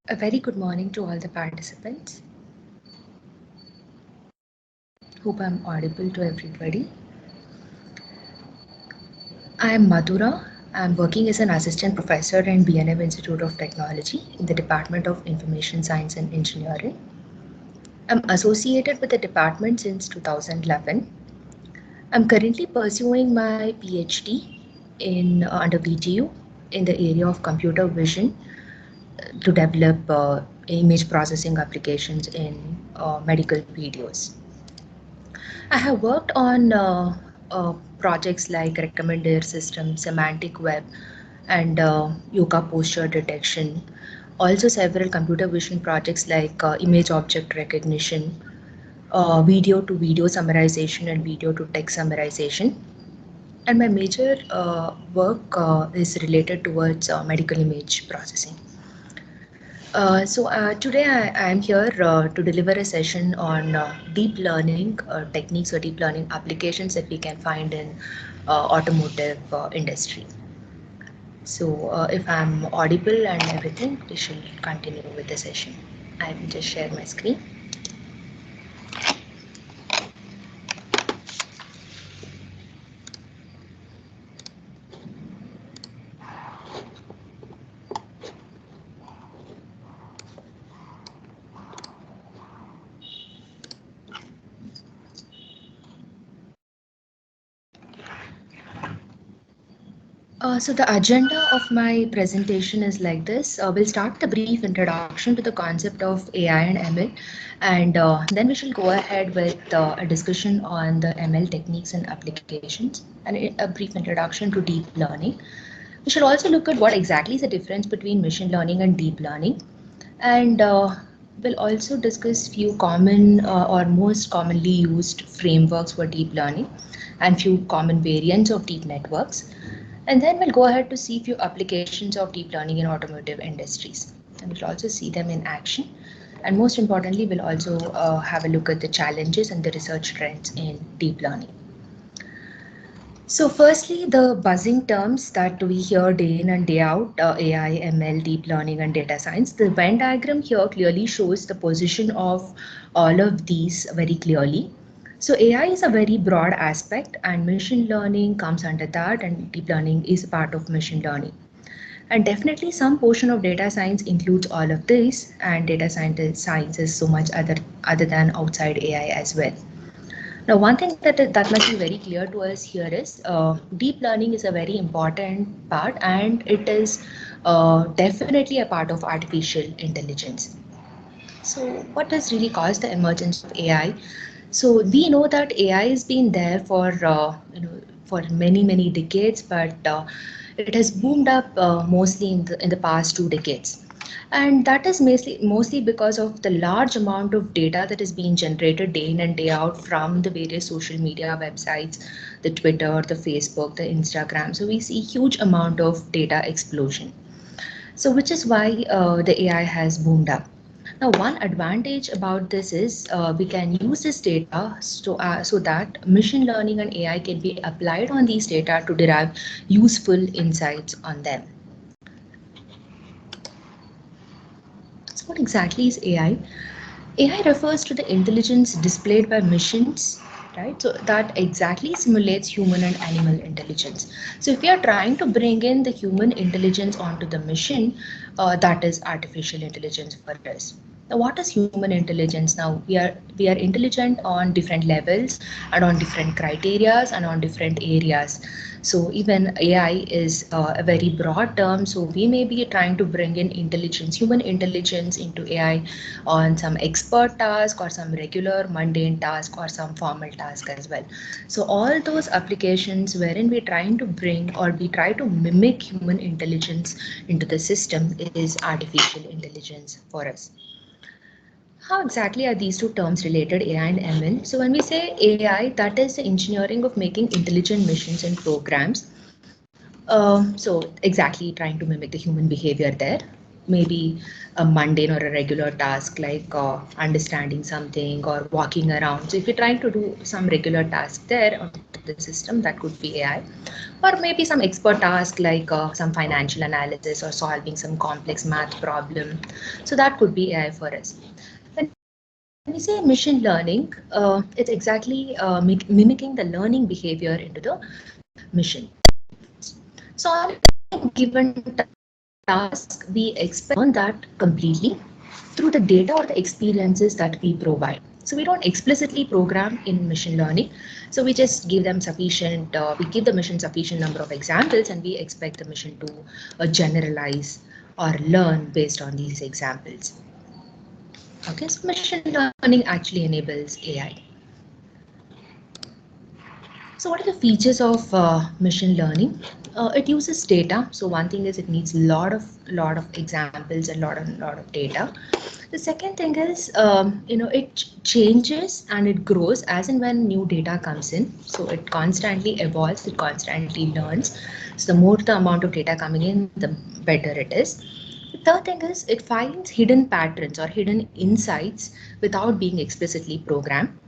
A very good morning to all the participants. Hope I'm audible to everybody. I am Madhura. I'm working as an assistant professor in B&M Institute of Technology in the Department of Information Science and Engineering. I'm associated with the department since 2011. I'm currently pursuing my PhD in under VTU in the area of computer vision to develop image processing applications in medical videos. I have worked on projects like recommender system, semantic web, and yoga posture detection. Also, several computer vision projects like image object recognition, video to video summarization, and video to text summarization. And my major work is related towards medical image processing. Today I am here to deliver a session on deep learning techniques or deep learning applications that we can find in automotive industry. So if I'm audible and everything, we should continue with the session. I will just share my screen. So the agenda of my presentation is like this. We'll start with a brief introduction to the concept of AI and ML, and then we shall go ahead with a discussion on the ML techniques and applications, and a brief introduction to deep learning. We shall also look at what exactly is the difference between machine learning and deep learning, and we'll also discuss few common or most commonly used frameworks for deep learning and few common variants of deep networks. And then we'll go ahead to see few applications of deep learning in automotive industries. And we'll also see them in action. And most importantly, we'll also have a look at the challenges and the research trends in deep learning. So firstly, the buzzing terms that we hear day in and day out, AI, ML, deep learning, and data science. The Venn diagram here clearly shows the position of all of these very clearly. So AI is a very broad aspect, and machine learning comes under that, and deep learning is a part of machine learning. And definitely some portion of data science includes all of this, and data science is so much other than outside AI as well. Now, one thing that must be very clear to us here is deep learning is a very important part, and it is definitely a part of artificial intelligence. So, what has really caused the emergence of AI? So, we know that AI has been there for for many decades, but it has boomed up mostly in the past 2 decades. And that is mostly because of the large amount of data that is being generated day in and day out from the various social media websites, the Twitter, the Facebook, the Instagram. So we see huge amount of data explosion. So which is why the AI has boomed up. Now, one advantage about this is we can use this data so that machine learning and AI can be applied on these data to derive useful insights on them. So what exactly is AI? AI refers to the intelligence displayed by machines, right? So that exactly simulates human and animal intelligence. So if we are trying to bring in the human intelligence onto the machine, that is artificial intelligence for us. Now, what is human intelligence? Now we are intelligent on different levels and on different criterias and on different areas. So even AI is a very broad term. So we may be trying to bring in intelligence, human intelligence into AI on some expert task or some regular mundane task or some formal task as well. So all those applications wherein we're trying to bring or we try to mimic human intelligence into the system is artificial intelligence for us. How exactly are these two terms related, AI and ML? So when we say AI, that is the engineering of making intelligent machines and programs. So exactly trying to mimic the human behavior there. Maybe a mundane or a regular task like understanding something or walking around. So if you're trying to do some regular task there, the system, that could be AI. Or maybe some expert task like some financial analysis or solving some complex math problem. So that could be AI for us. When we say machine learning, it's exactly mimicking the learning behavior into the machine. So on a given task, we expect the machine to learn that completely through the data or the experiences that we provide. So we don't explicitly program in machine learning. So we just give them sufficient, we give the machine sufficient number of examples, and we expect the machine to generalize or learn based on these examples. Okay, so machine learning actually enables AI. So what are the features of machine learning? It uses data. So one thing is it needs lot of examples and lot of data. The second thing is it changes and it grows as and when new data comes in. So it constantly evolves, it constantly learns. So the more the amount of data coming in, the better it is. The third thing is it finds hidden patterns or hidden insights without being explicitly programmed.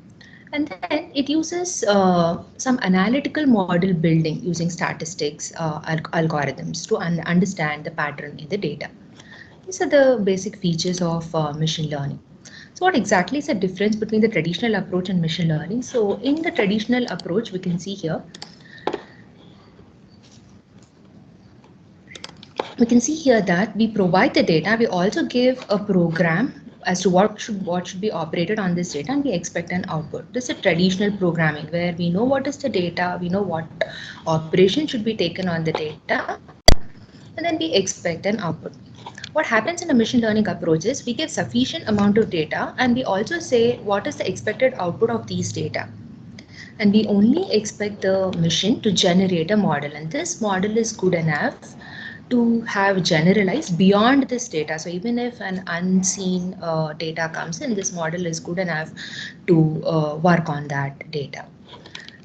And then it uses some analytical model building using statistics algorithms to understand the pattern in the data. These are the basic features of machine learning. So what exactly is the difference between the traditional approach and machine learning? So in the traditional approach, we can see here, that we provide the data, we also give a program as to what should be operated on this data, and we expect an output. This is a traditional programming where we know what is the data, we know what operation should be taken on the data, and then we expect an output. What happens in a machine learning approach is we give sufficient amount of data and we also say what is the expected output of these data. And we only expect the machine to generate a model, and this model is good enough to have generalized beyond this data. So even if an unseen data comes in, this model is good enough to work on that data.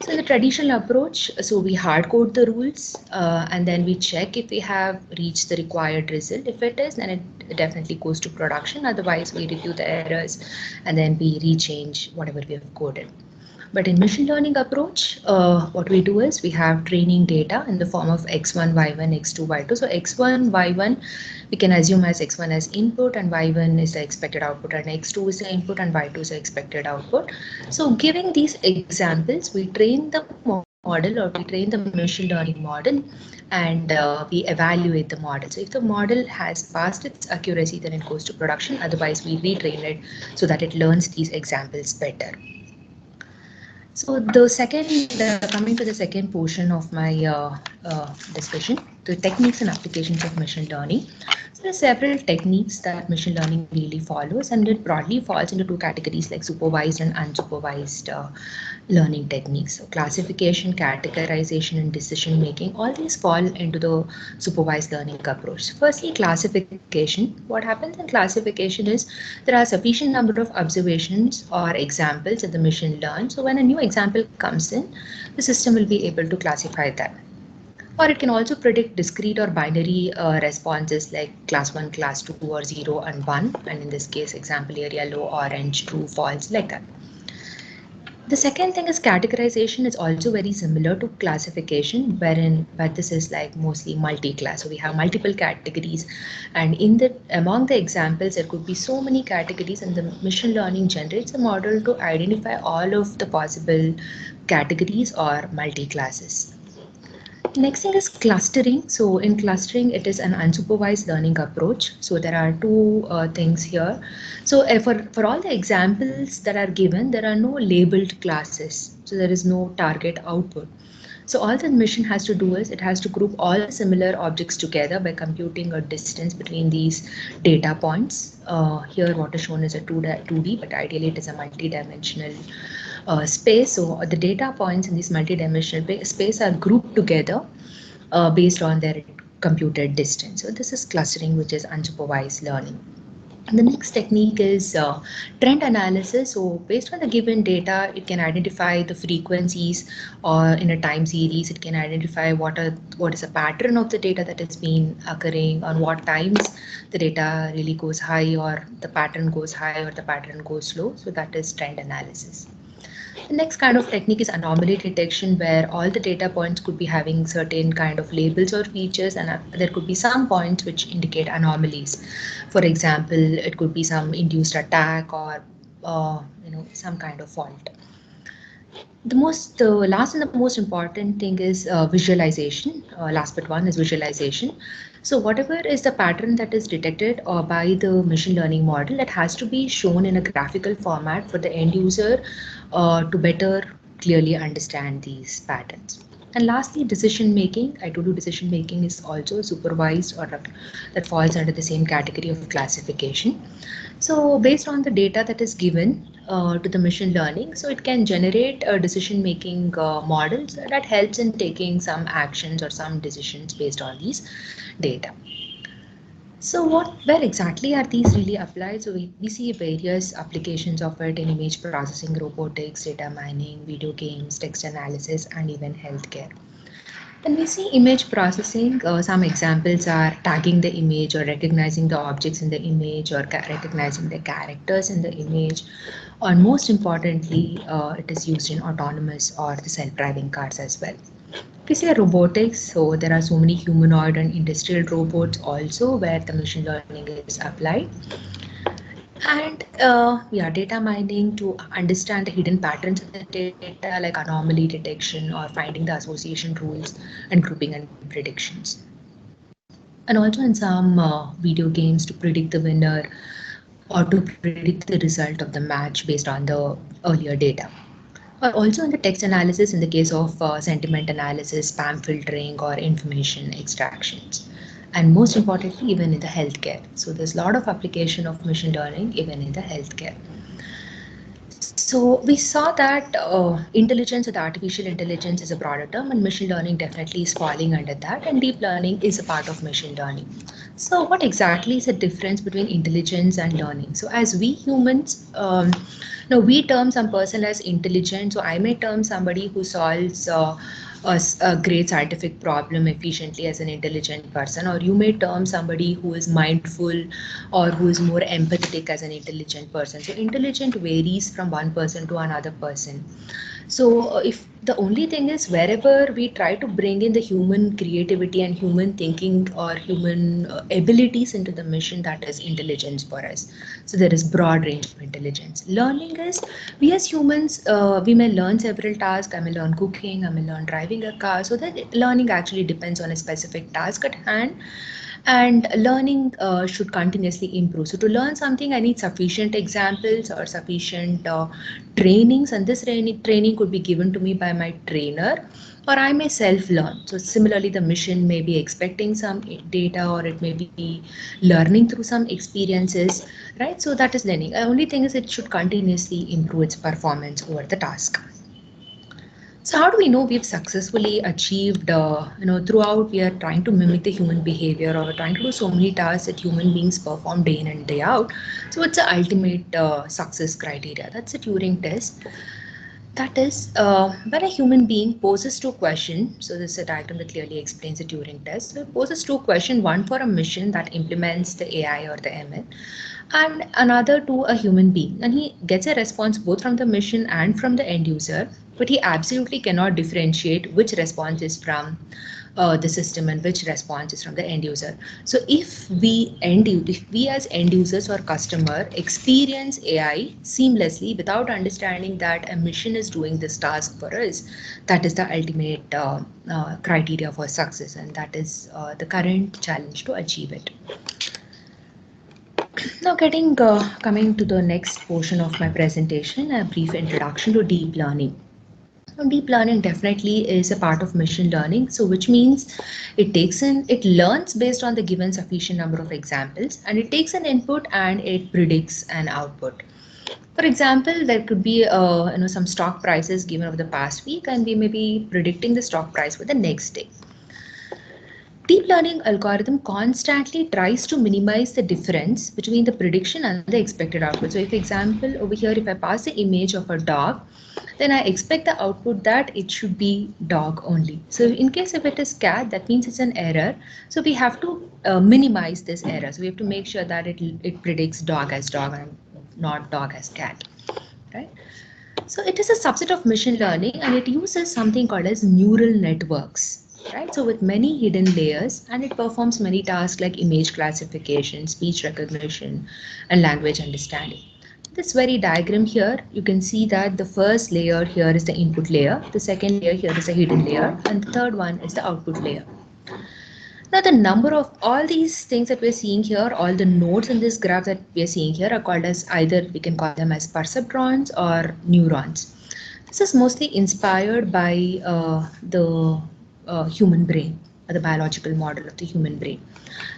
So in the traditional approach, so we hard code the rules and then we check if we have reached the required result. If it is, then it definitely goes to production. Otherwise, we review the errors and then we rechange whatever we have coded. But in machine learning approach, what we do is we have training data in the form of x1, y1, x2, y2. So x1, y1, we can assume as x1 as input and y1 is the expected output and x2 is the input and y2 is the expected output. So giving these examples, we train the model or we train the machine learning model and we evaluate the model. So if the model has passed its accuracy, then it goes to production. Otherwise, we retrain it so that it learns these examples better. So the second, coming to the second portion of my discussion, the techniques and applications of machine learning. So there are several techniques that machine learning really follows, and it broadly falls into two categories like supervised and unsupervised learning techniques. So classification, categorization, and decision making, all these fall into the supervised learning approach. Firstly, classification. What happens in classification is there are sufficient number of observations or examples that the machine learns. So when a new example comes in, the system will be able to classify that. Or it can also predict discrete or binary responses like class 1, class 2, or 0 and 1. And in this case, example here, yellow, orange, true, false, like that. The second thing is categorization is also very similar to classification, but this is like mostly multi-class. So we have multiple categories, and among the examples there could be so many categories, and the machine learning generates a model to identify all of the possible categories or multi-classes. Next thing is clustering. So in clustering, it is an unsupervised learning approach. So there are two things here. So for all the examples that are given, there are no labeled classes. So there is no target output. So all the machine has to do is it has to group all the similar objects together by computing a distance between these data points. Here what is shown is a 2D, but ideally it is a multi-dimensional space. So the data points in this multi-dimensional space are grouped together based on their computed distance. So this is clustering, which is unsupervised learning. And the next technique is trend analysis. So based on the given data, it can identify the frequencies or in a time series, it can identify what is a pattern of the data that has been occurring, on what times the data really goes high or the pattern goes high or the pattern goes low. So that is trend analysis. The next kind of technique is anomaly detection, where all the data points could be having certain kind of labels or features, and there could be some points which indicate anomalies. For example, it could be some induced attack or some kind of fault. The last and the most important thing is visualization. Last but one is visualization. So whatever is the pattern that is detected by the machine learning model, it has to be shown in a graphical format for the end user to better clearly understand these patterns. And lastly, decision making. I told you decision making is also supervised, or that falls under the same category of classification. So based on the data that is given to the machine learning, so it can generate decision making models that helps in taking some actions or some decisions based on these data. So where exactly are these really applied? So we see various applications of it in image processing, robotics, data mining, video games, text analysis, and even healthcare. When we see image processing, some examples are tagging the image or recognizing the objects in the image or recognizing the characters in the image. Or most importantly, it is used in autonomous or the self-driving cars as well. If we say robotics, so there are so many humanoid and industrial robots also where the machine learning is applied. And yeah, data mining to understand the hidden patterns in the data, like anomaly detection or finding the association rules and grouping and predictions. And also in some video games to predict the winner or to predict the result of the match based on the earlier data. Or also in the text analysis in the case of sentiment analysis, spam filtering, or information extractions. And most importantly, even in the healthcare. So there's a lot of application of machine learning even in the healthcare. So we saw that intelligence or the artificial intelligence is a broader term, and machine learning definitely is falling under that, and deep learning is a part of machine learning. So what exactly is the difference between intelligence and learning? So as we humans, we term some person as intelligent. So I may term somebody who solves a great scientific problem efficiently as an intelligent person, or you may term somebody who is mindful or who is more empathetic as an intelligent person. So intelligent varies from one person to another person. So if the only thing is, wherever we try to bring in the human creativity and human thinking or human abilities into the mission, that is intelligence for us. So there is broad range of intelligence. Learning is, we as humans, we may learn several tasks. I may learn cooking, I may learn driving a car. So that learning actually depends on a specific task at hand, and learning should continuously improve. So to learn something, I need sufficient examples or sufficient trainings, and this training could be given to me by my trainer, or I may self-learn. So similarly, the mission may be expecting some data, or it may be learning through some experiences, right? So that is learning. The only thing is it should continuously improve its performance over the task. So how do we know we've successfully achieved, throughout we are trying to mimic the human behavior, or we're trying to do so many tasks that human beings perform day in and day out. So it's the ultimate success criteria. That's a Turing test. That is, when a human being poses two questions, so this is a diagram that clearly explains the Turing test. So it poses two questions, one for a mission that implements the AI or the ML, and another to a human being. And he gets a response both from the mission and from the end user, but he absolutely cannot differentiate which response is from the system and which response is from the end user. So if we as end users or customer experience AI seamlessly without understanding that a machine is doing this task for us, that is the ultimate criteria for success, and that is the current challenge to achieve it. Now, coming to the next portion of my presentation, a brief introduction to deep learning. Now, deep learning definitely is a part of machine learning, so which means it learns based on the given sufficient number of examples, and it takes an input and it predicts an output. For example, there could be some stock prices given over the past week, and we may be predicting the stock price for the next day. Deep learning algorithm constantly tries to minimize the difference between the prediction and the expected output. So if example over here, if I pass the image of a dog, then I expect the output that it should be dog only. So in case if it is cat, that means it's an error. So we have to minimize this error. So we have to make sure that it predicts dog as dog and not dog as cat, right? So it is a subset of machine learning and it uses something called as neural networks. Right, so with many hidden layers, and it performs many tasks like image classification, speech recognition, and language understanding. This very diagram here, you can see that the first layer here is the input layer, the second layer here is a hidden layer, and the third one is the output layer. Now, the number of all these things that we're seeing here, all the nodes in this graph that we're seeing here are called as either we can call them as perceptrons or neurons. This is mostly inspired by the human brain, the biological model of the human brain.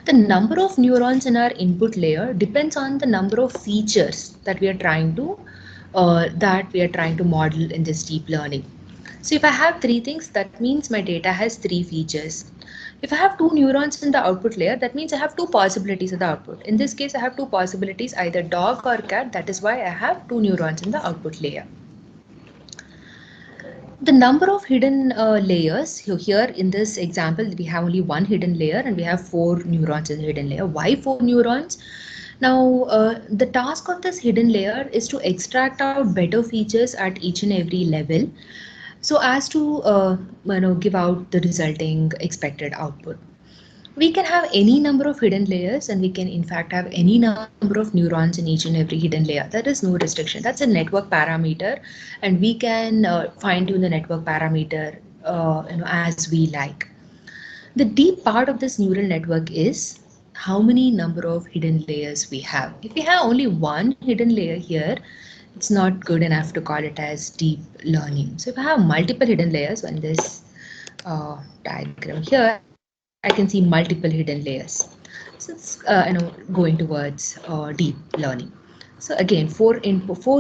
The number of neurons in our input layer depends on the number of features that we are trying to model in this deep learning. So if I have three things, that means my data has three features. If I have two neurons in the output layer, that means I have two possibilities in the output. In this case, I have two possibilities, either dog or cat. That is why I have two neurons in the output layer. The number of hidden layers, here in this example, we have only one hidden layer and we have four neurons in the hidden layer. Why four neurons? Now, the task of this hidden layer is to extract out better features at each and every level so as to give out the resulting expected output. We can have any number of hidden layers and we can in fact have any number of neurons in each and every hidden layer. There is no restriction. That's a network parameter and we can fine tune the network parameter as we like. The deep part of this neural network is how many number of hidden layers we have. If we have only one hidden layer here, it's not good enough to call it as deep learning. So if I have multiple hidden layers on this diagram here, I can see multiple hidden layers. So it's going towards deep learning. So again, four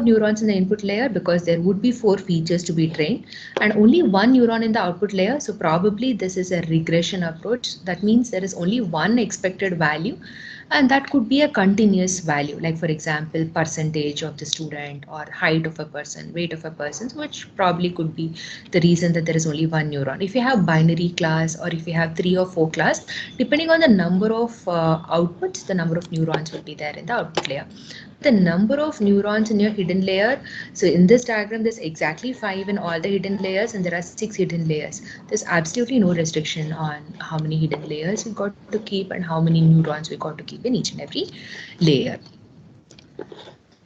neurons in the input layer because there would be four features to be trained, and only one neuron in the output layer. So probably this is a regression approach. That means there is only one expected value, and that could be a continuous value, like for example, percentage of the student or height of a person, weight of a person, which probably could be the reason that there is only one neuron. If you have binary class or if you have 3 or 4 class, depending on the number of outputs, the number of neurons will be there in the output layer. The number of neurons in your hidden layer, so in this diagram there's exactly 5 in all the hidden layers and there are 6 hidden layers. There's absolutely no restriction on how many hidden layers we got to keep and how many neurons we got to keep in each and every layer.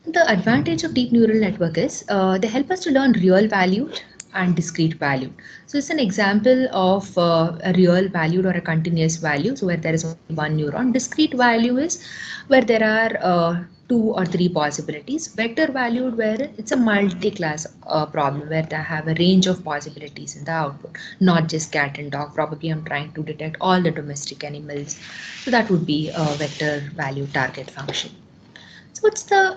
The advantage of deep neural network is they help us to learn real valued and discrete valued. So it's an example of a real valued or a continuous value, so where there is only one neuron. Discrete value is where there are 2 or 3 possibilities. Vector valued where it's a multi-class problem where they have a range of possibilities in the output, not just cat and dog. Probably I'm trying to detect all the domestic animals. So that would be a vector value target function. So what's the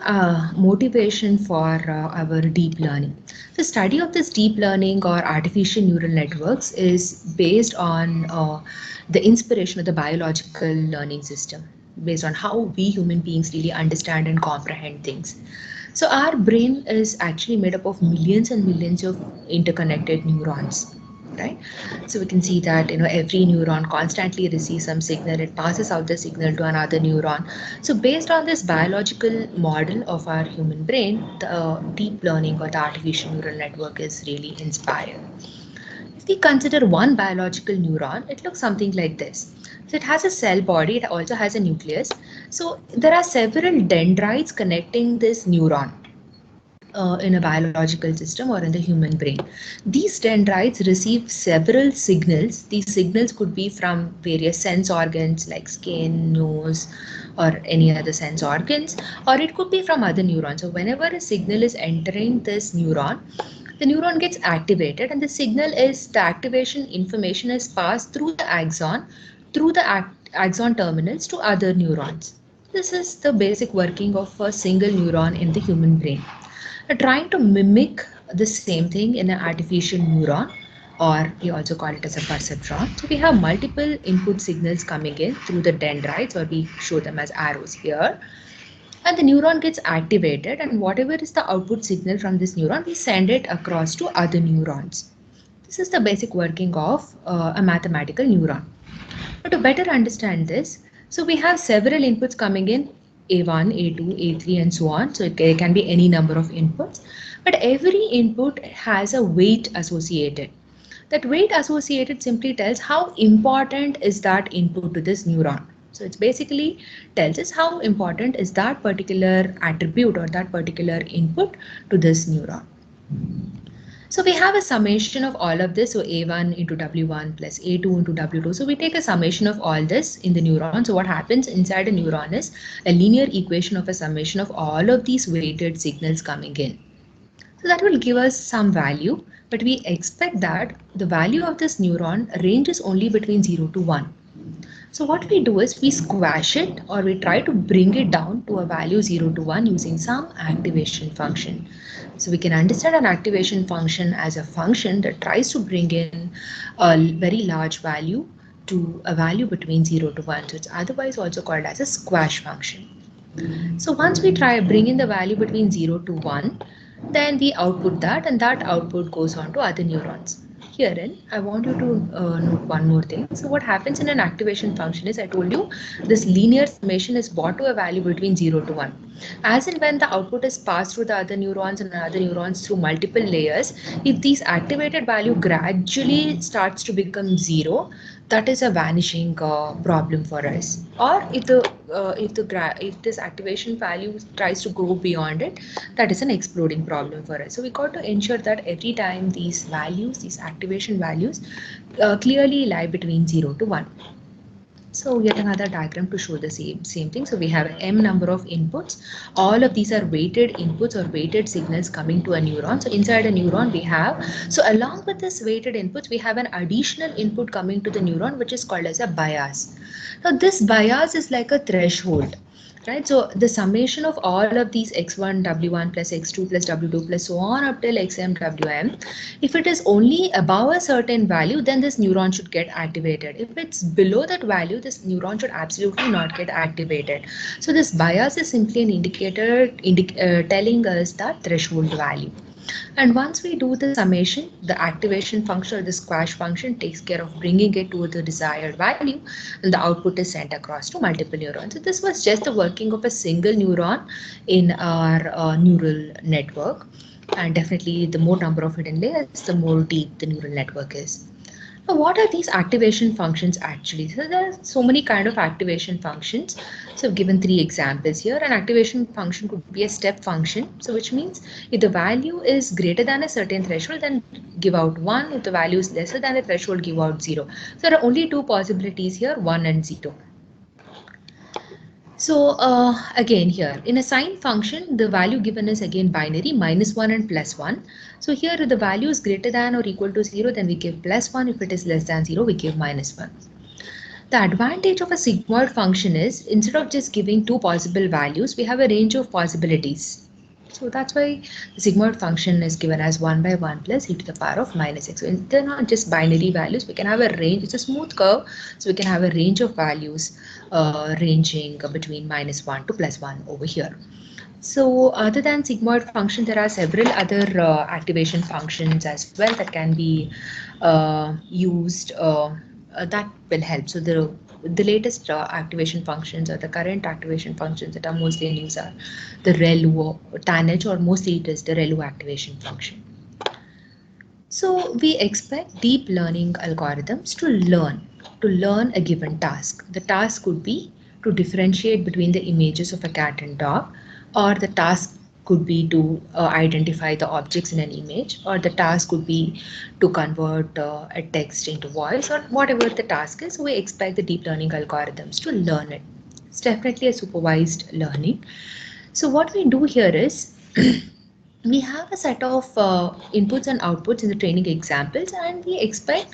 motivation for our deep learning? The study of this deep learning or artificial neural networks is based on the inspiration of the biological learning system, based on how we human beings really understand and comprehend things. So our brain is actually made up of millions and millions of interconnected neurons, right? So we can see that every neuron constantly receives some signal, it passes out the signal to another neuron. So based on this biological model of our human brain, the deep learning or the artificial neural network is really inspired. If we consider one biological neuron, it looks something like this. So it has a cell body, it also has a nucleus. So there are several dendrites connecting this neuron in a biological system or in the human brain. These dendrites receive several signals. These signals could be from various sense organs like skin, nose, or any other sense organs, or it could be from other neurons. So whenever a signal is entering this neuron, the neuron gets activated and the signal is the activation information is passed through the axon, through the axon terminals to other neurons. This is the basic working of a single neuron in the human brain. Trying to mimic the same thing in an artificial neuron, or we also call it as a perceptron. So we have multiple input signals coming in through the dendrites, or we show them as arrows here. And the neuron gets activated, and whatever is the output signal from this neuron, we send it across to other neurons. This is the basic working of a mathematical neuron. But to better understand this, so we have several inputs coming in A1, A2, A3 and so on. So it can be any number of inputs, but every input has a weight associated. That weight associated simply tells how important is that input to this neuron. So it's basically tells us how important is that particular attribute or that particular input to this neuron. So we have a summation of all of this. So A1 into W1 plus A2 into W2. So we take a summation of all this in the neuron. So what happens inside a neuron is a linear equation of a summation of all of these weighted signals coming in. So that will give us some value, but we expect that the value of this neuron ranges only between 0 to 1. So what we do is we squash it or we try to bring it down to a value 0 to 1 using some activation function. So we can understand an activation function as a function that tries to bring in a very large value to a value between 0 to 1. So it's otherwise also called as a squash function. So once we try bring in the value between 0 to 1, then we output that and that output goes on to other neurons. Herein, I want you to note one more thing. So what happens in an activation function is I told you this linear summation is brought to a value between 0 to 1. As and when the output is passed through the other neurons and other neurons through multiple layers, if these activated value gradually starts to become 0, that is a vanishing problem for us. Or if this activation value tries to go beyond it, that is an exploding problem for us. So we got to ensure that every time these values, these activation values, clearly lie between 0 to 1. So yet another diagram to show the same thing. So we have m number of inputs. All of these are weighted inputs or weighted signals coming to a neuron. So inside a neuron we have, so along with this weighted inputs, we have an additional input coming to the neuron, which is called as a bias. Now this bias is like a threshold. Right, so the summation of all of these x1 w1 plus x2 plus w2 plus so on up till xm wm, if it is only above a certain value, then this neuron should get activated. If it's below that value, this neuron should absolutely not get activated. So this bias is simply an indicator telling us that threshold value. And once we do the summation, the activation function or the squash function takes care of bringing it to the desired value, and the output is sent across to multiple neurons. So this was just the working of a single neuron in our neural network. And definitely the more number of hidden layers, the more deep the neural network is. Now, what are these activation functions actually? So there are so many kind of activation functions. So I've given 3 examples here. An activation function could be a step function. So which means if the value is greater than a certain threshold, then give out 1. If the value is lesser than the threshold, give out 0. So there are only 2 possibilities here, 1 and 0. So again here in a sine function, the value given is again binary -1 and +1. So here if the value is greater than or equal to 0, then we give +1. If it is less than 0, we give -1. The advantage of a sigmoid function is instead of just giving 2 possible values, we have a range of possibilities. So that's why the sigmoid function is given as 1 by 1 plus e to the power of -x. So they're not just binary values. We can have a range. It's a smooth curve. So we can have a range of values ranging between -1 to +1 over here. So other than sigmoid function, there are several other activation functions as well that can be used that will help. So the latest activation functions or the current activation functions that are mostly in use are the ReLU, TANH, or mostly it is the ReLU activation function. So we expect deep learning algorithms to learn a given task. The task could be to differentiate between the images of a cat and dog, or the task could be to identify the objects in an image, or the task could be to convert a text into voice, or whatever the task is. We expect the deep learning algorithms to learn it. It's definitely a supervised learning. So what we do here is we have a set of inputs and outputs in the training examples, and we expect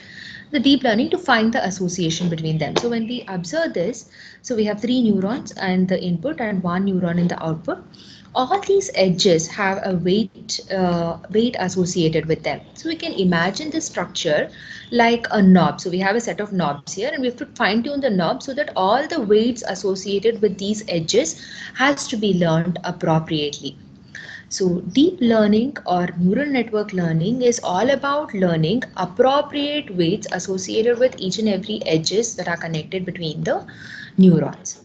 the deep learning to find the association between them. So when we observe this, so we have 3 neurons and the input and 1 neuron in the output. All these edges have a weight associated with them. So we can imagine the structure like a knob. So we have a set of knobs here, and we have to fine tune the knob so that all the weights associated with these edges has to be learned appropriately. So deep learning or neural network learning is all about learning appropriate weights associated with each and every edges that are connected between the neurons.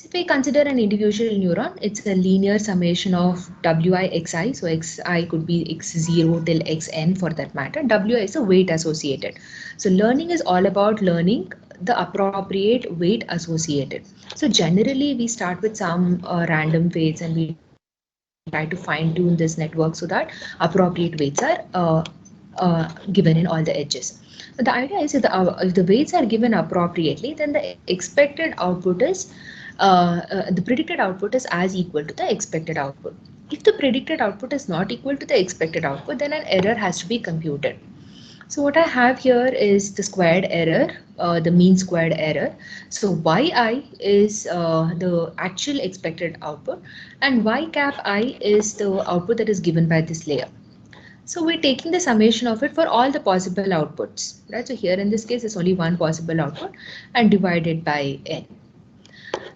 So if we consider an individual neuron, it's a linear summation of wi xi. So xi could be x0 till xn for that matter. Wi is a weight associated. So learning is all about learning the appropriate weight associated. So generally we start with some random weights and we try to fine tune this network so that appropriate weights are given in all the edges. The idea is if the weights are given appropriately, then the expected output is the predicted output is as equal to the expected output. If the predicted output is not equal to the expected output, then an error has to be computed. So what I have here is the squared error, the mean squared error. So yi is the actual expected output and y cap I is the output that is given by this layer. So we're taking the summation of it for all the possible outputs, right? So here in this case, it's only one possible output and divided by n.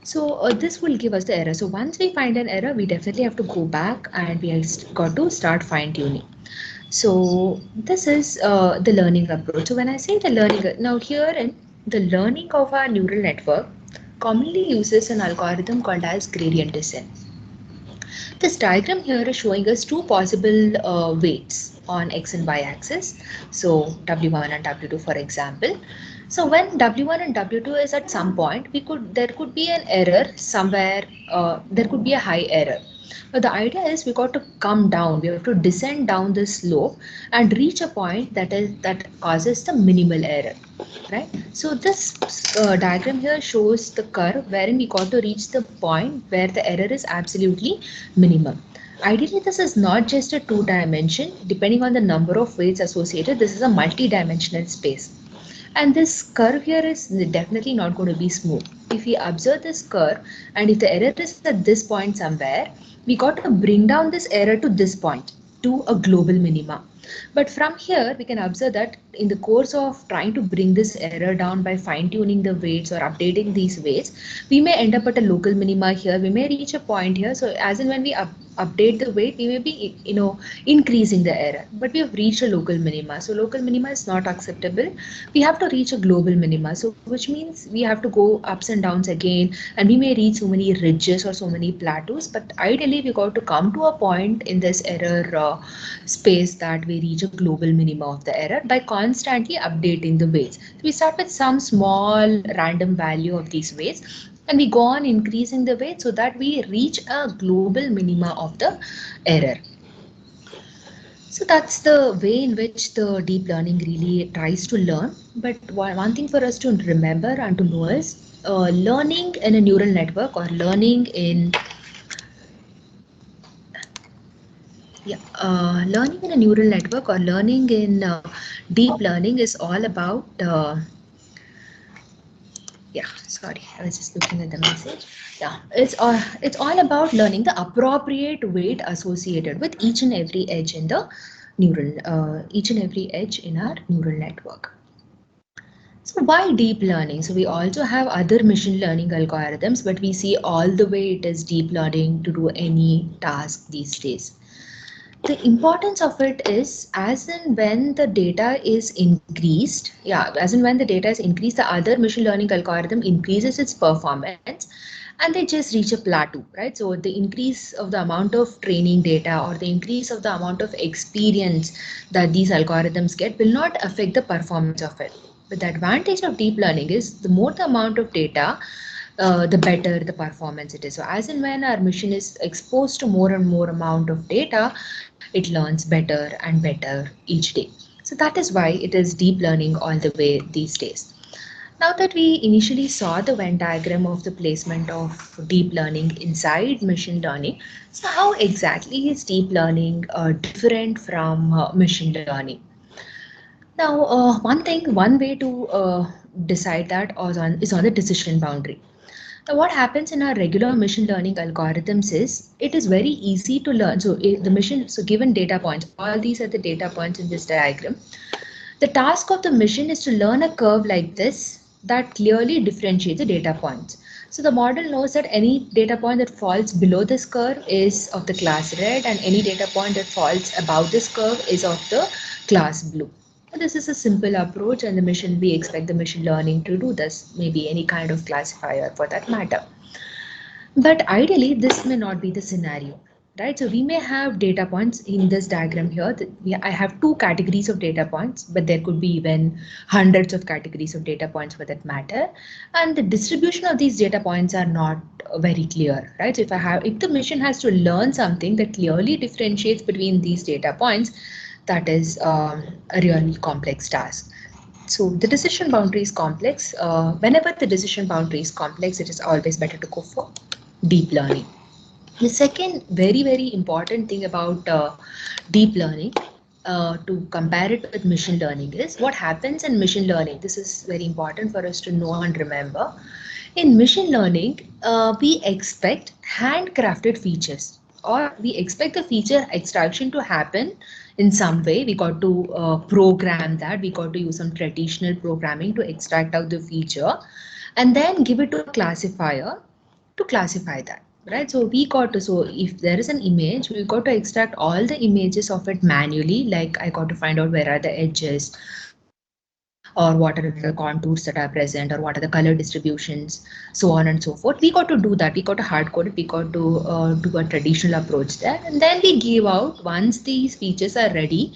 So this will give us the error. So once we find an error, we definitely have to go back and we have got to start fine tuning. So this is the learning approach. So when I say the learning, now here in the learning of our neural network commonly uses an algorithm called as gradient descent. This diagram here is showing us two possible weights on x and y axis. So W1 and W2 for example. So when W1 and W2 is at some point, there could be an error somewhere, there could be a high error. But the idea is we got to come down, we have to descend down the slope and reach a point that causes the minimal error, right? So this diagram here shows the curve wherein we got to reach the point where the error is absolutely minimum. Ideally, this is not just a two dimension. Depending on the number of weights associated, this is a multi-dimensional space. And this curve here is definitely not going to be smooth. If we observe this curve and if the error is at this point somewhere, we got to bring down this error to this point, to a global minima. But from here, we can observe that in the course of trying to bring this error down by fine tuning the weights or updating these weights, we may end up at a local minima here. We may reach a point here. So as and when we update the weight, we may be, increasing the error, but we have reached a local minima. So local minima is not acceptable. We have to reach a global minima. So which means we have to go ups and downs again, and we may reach so many ridges or so many plateaus. But ideally, we got to come to a point in this error space that we reach a global minima of the error by constantly updating the weights. So we start with some small random value of these weights and we go on increasing the weight so that we reach a global minima of the error. So that's the way in which the deep learning really tries to learn. But one thing for us to remember and to know is learning in a neural network or learning in learning in a neural network or learning in deep learning is all about sorry, I was just looking at the message. It's all about learning the appropriate weight associated with each and every edge in the each and every edge in our neural network. So why deep learning? So we also have other machine learning algorithms, but we see all the way it is deep learning to do any task these days. The importance of it is as and when the data is increased, as and when the data is increased, the other machine learning algorithm increases its performance and they just reach a plateau, right? So the increase of the amount of training data or the increase of the amount of experience that these algorithms get will not affect the performance of it. But the advantage of deep learning is the more the amount of data, the better the performance it is. So as and when our machine is exposed to more and more amount of data, it learns better and better each day. So that is why it is deep learning all the way these days. Now that we initially saw the Venn diagram of the placement of deep learning inside machine learning, so how exactly is deep learning different from machine learning? Now, one way to decide that is on the decision boundary. Now, what happens in our regular machine learning algorithms is it is very easy to learn. So given data points, all these are the data points in this diagram. The task of the machine is to learn a curve like this that clearly differentiates the data points. So the model knows that any data point that falls below this curve is of the class red and any data point that falls above this curve is of the class blue. This is a simple approach and we expect the machine learning to do this, maybe any kind of classifier for that matter. But ideally, this may not be the scenario, right? So we may have data points in this diagram here. I have two categories of data points, but there could be even hundreds of categories of data points for that matter. And the distribution of these data points are not very clear, right? So if the machine has to learn something that clearly differentiates between these data points, that is a really complex task. So the decision boundary is complex. Whenever the decision boundary is complex, it is always better to go for deep learning. The second very important thing about deep learning to compare it with machine learning is what happens in machine learning. This is very important for us to know and remember. In machine learning, we expect handcrafted features, or we expect the feature extraction to happen in some way. We got to program that. We got to use some traditional programming to extract out the feature and then give it to a classifier to classify that, right? So we got to, so if there is an image, we got to extract all the images of it manually. Like I got to find out where are the edges, or what are the contours that are present, or what are the color distributions, so on and so forth. We got to do that. We got to hard code it. We got to do a traditional approach there, and then we give out once these features are ready.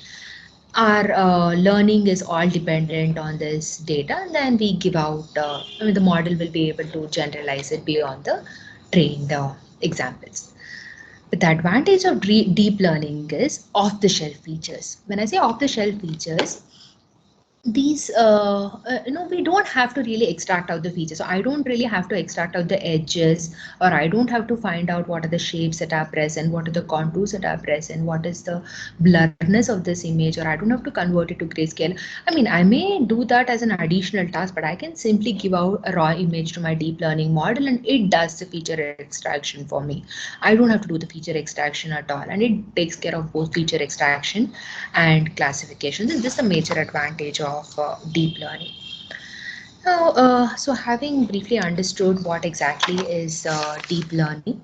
Our learning is all dependent on this data, and then we give out, I mean, the model will be able to generalize it beyond the trained examples. But the advantage of deep learning is off the shelf features. When I say off the shelf features, these we don't have to really extract out the features. So I don't really have to extract out the edges, or I don't have to find out what are the shapes that are present, what are the contours that are present, what is the blurriness of this image, or I don't have to convert it to grayscale. I mean, I may do that as an additional task, but I can simply give out a raw image to my deep learning model and it does the feature extraction for me. I don't have to do the feature extraction at all, and it takes care of both feature extraction and classification. This is the major advantage of deep learning. Now, so having briefly understood what exactly is deep learning,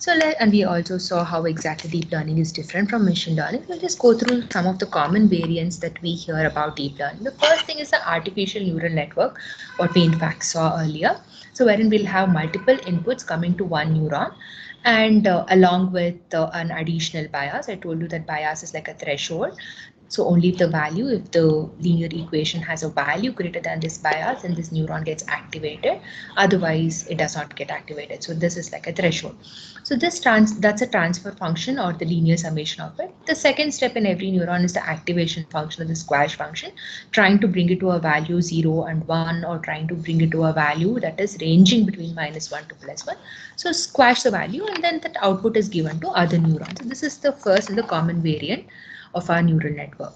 and we also saw how exactly deep learning is different from machine learning. We'll just go through some of the common variants that we hear about deep learning. The first thing is the artificial neural network, what we in fact saw earlier. So wherein we'll have multiple inputs coming to one neuron, and along with an additional bias. I told you that bias is like a threshold. So only if the value, if the linear equation has a value greater than this bias, then this neuron gets activated. Otherwise, it does not get activated. So this is like a threshold. So that's a transfer function or the linear summation of it. The second step in every neuron is the activation function or the squash function, trying to bring it to a value 0 and 1, or trying to bring it to a value that is ranging between -1 to +1. So squash the value, and then that output is given to other neurons. So this is the first and the common variant of our neural network.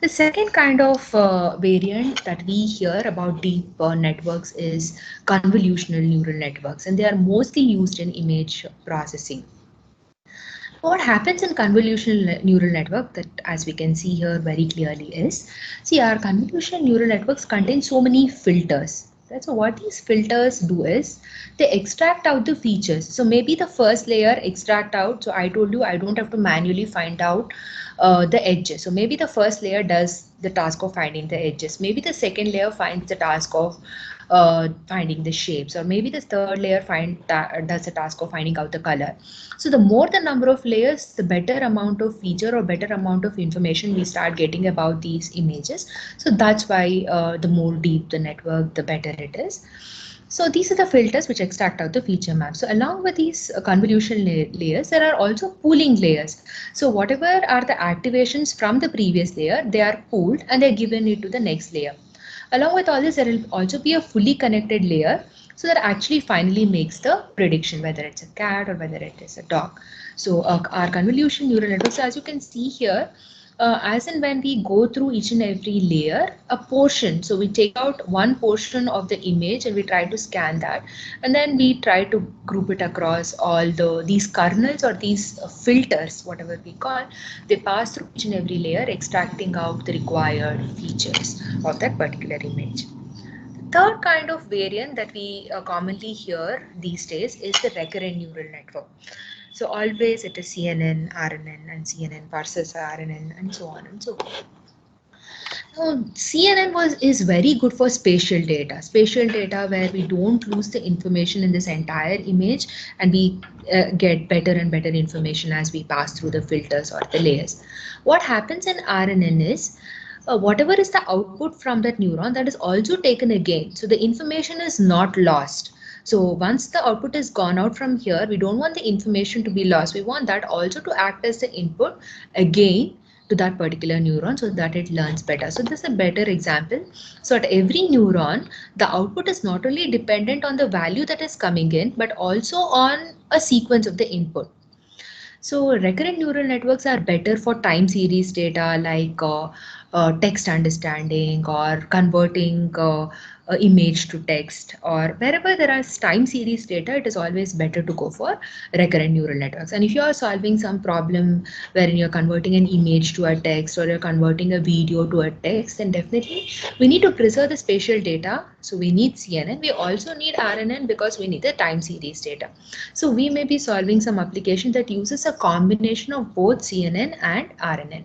The second kind of variant that we hear about deep networks is convolutional neural networks, and they are mostly used in image processing. What happens in convolutional neural network, that as we can see here very clearly, is, see, our convolutional neural networks contain so many filters. Right? So what these filters do is they extract out the features. So maybe the first layer extract out. So I told you I don't have to manually find out the edges. So maybe the first layer does the task of finding the edges. Maybe the second layer finds the task of finding the shapes, or maybe the third layer does the task of finding out the color. So the more the number of layers, the better amount of feature or better amount of information we start getting about these images. So that's why the more deep the network, the better it is. So these are the filters which extract out the feature map. So along with these convolution layers, there are also pooling layers. So whatever are the activations from the previous layer, they are pooled and they're given it to the next layer. Along with all this, there will also be a fully connected layer, so that actually finally makes the prediction whether it's a cat or whether it is a dog. So our convolution neural networks, as you can see here, as and when we go through each and every layer, a portion, so we take out one portion of the image and we try to scan that, and then we try to group it across all these kernels or these filters, whatever we call. They pass through each and every layer, extracting out the required features of that particular image. Third kind of variant that we commonly hear these days is the recurrent neural network. So always it is CNN, RNN, and CNN versus RNN, and so on and so forth. CNN is very good for spatial data where we don't lose the information in this entire image, and we get better and better information as we pass through the filters or the layers. What happens in RNN is whatever is the output from that neuron, that is also taken again. So the information is not lost. So once the output is gone out from here, we don't want the information to be lost. We want that also to act as the input again to that particular neuron so that it learns better. So this is a better example. So at every neuron, the output is not only dependent on the value that is coming in, but also on a sequence of the input. So recurrent neural networks are better for time series data like text understanding or converting image to text, or wherever there are time series data, it is always better to go for recurrent neural networks. And if you are solving some problem wherein you're converting an image to a text or you're converting a video to a text, then definitely we need to preserve the spatial data. So we need CNN. We also need RNN because we need the time series data. So we may be solving some application that uses a combination of both CNN and RNN.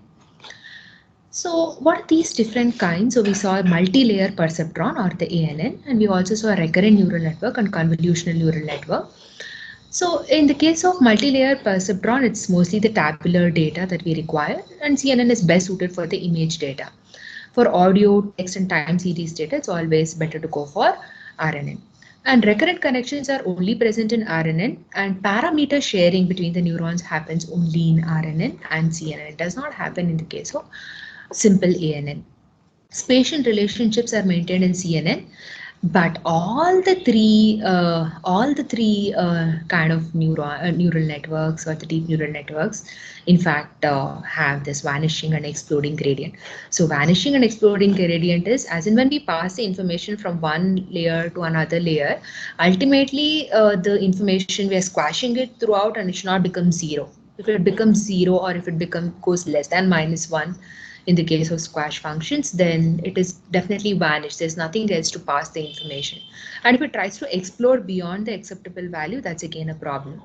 So what are these different kinds? So we saw a multi-layer perceptron or the ANN, and we also saw a recurrent neural network and convolutional neural network. So in the case of multi-layer perceptron, it's mostly the tabular data that we require, and CNN is best suited for the image data. For audio, text, and time series data, it's always better to go for RNN. And recurrent connections are only present in RNN, and parameter sharing between the neurons happens only in RNN and CNN. It does not happen in the case of simple ANN. Spatial relationships are maintained in CNN, but all the three kind of neural networks or the deep neural networks, in fact, have this vanishing and exploding gradient. So vanishing and exploding gradient is as in when we pass the information from one layer to another layer, ultimately the information we are squashing it throughout and it should not become zero. If it becomes zero or if it goes less than -1, in the case of squash functions, then it is definitely vanished. There's nothing else to pass the information. And if it tries to explode beyond the acceptable value, that's again a problem.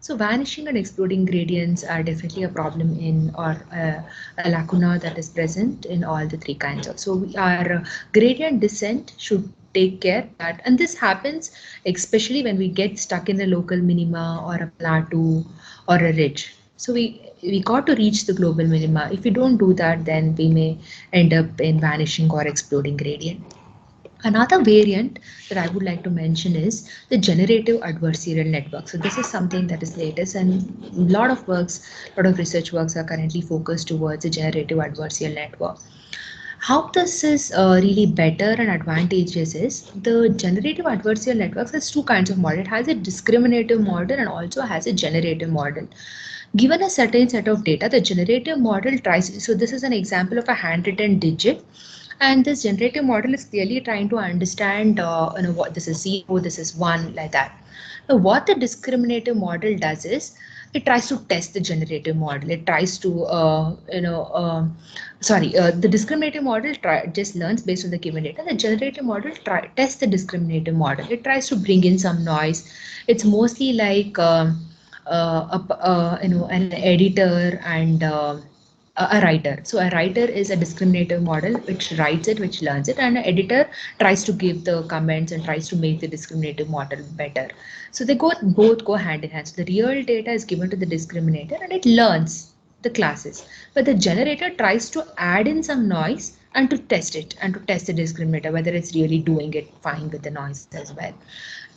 So vanishing and exploding gradients are definitely a problem in, or a lacuna that is present in all the three kinds of. So our gradient descent should take care that, and this happens especially when we get stuck in a local minima or a plateau or a ridge. So we got to reach the global minima. If we don't do that, then we may end up in vanishing or exploding gradient. Another variant that I would like to mention is the generative adversarial network. So this is something that is latest, and a lot of research works are currently focused towards the generative adversarial network. How this is really better and advantageous is the generative adversarial networks has two kinds of model. It has a discriminative model and also has a generative model. Given a certain set of data, the generative model tries, so this is an example of a handwritten digit, and this generative model is clearly trying to understand, what this is 0, this is 1, like that. Now, what the discriminative model does is, it tries to test the generative model. It tries to, the discriminative model just learns based on the given data. The generative model tests the discriminative model. It tries to bring in some noise. It's mostly like, an editor and a writer. So a writer is a discriminative model which writes it, which learns it, and an editor tries to give the comments and tries to make the discriminative model better. So they both go hand in hand. So the real data is given to the discriminator and it learns the classes, but the generator tries to add in some noise and to test it and to test the discriminator whether it's really doing it fine with the noise as well.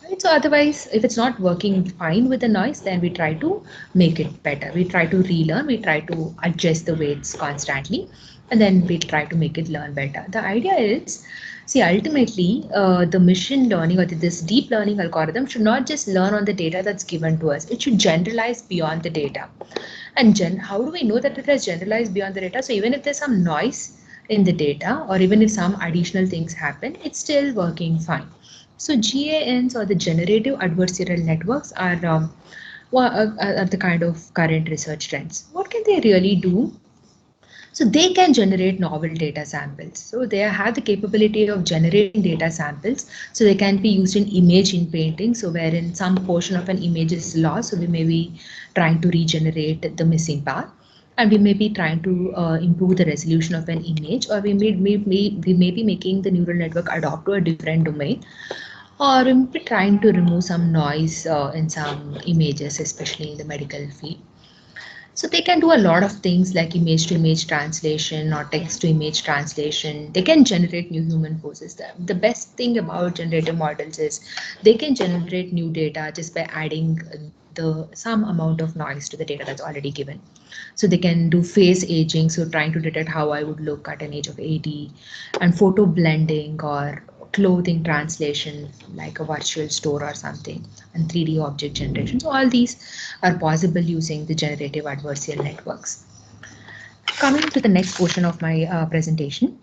Right? So otherwise, if it's not working fine with the noise, then we try to make it better. We try to relearn, we try to adjust the weights constantly, and then we try to make it learn better. The idea is, see, ultimately, the machine learning or this deep learning algorithm should not just learn on the data that's given to us. It should generalize beyond the data. And how do we know that it has generalized beyond the data? So even if there's some noise in the data, or even if some additional things happen, it's still working fine. So GANs, or the generative adversarial networks, are the kind of current research trends. What can they really do? So they can generate novel data samples. So they have the capability of generating data samples. So they can be used in image in painting. So wherein some portion of an image is lost, so we may be trying to regenerate the missing part. and we may be trying to improve the resolution of an image, or we may be making the neural network adopt to a different domain, or we may be trying to remove some noise in some images, especially in the medical field. So they can do a lot of things like image to image translation or text to image translation. They can generate new human poses. The best thing about generative models is they can generate new data just by adding the some amount of noise to the data that's already given. So they can do face aging, so trying to detect how I would look at an age of 80, and photo blending or clothing translation like a virtual store or something, and 3D object generation. So all these are possible using the generative adversarial networks. Coming to the next portion of my presentation.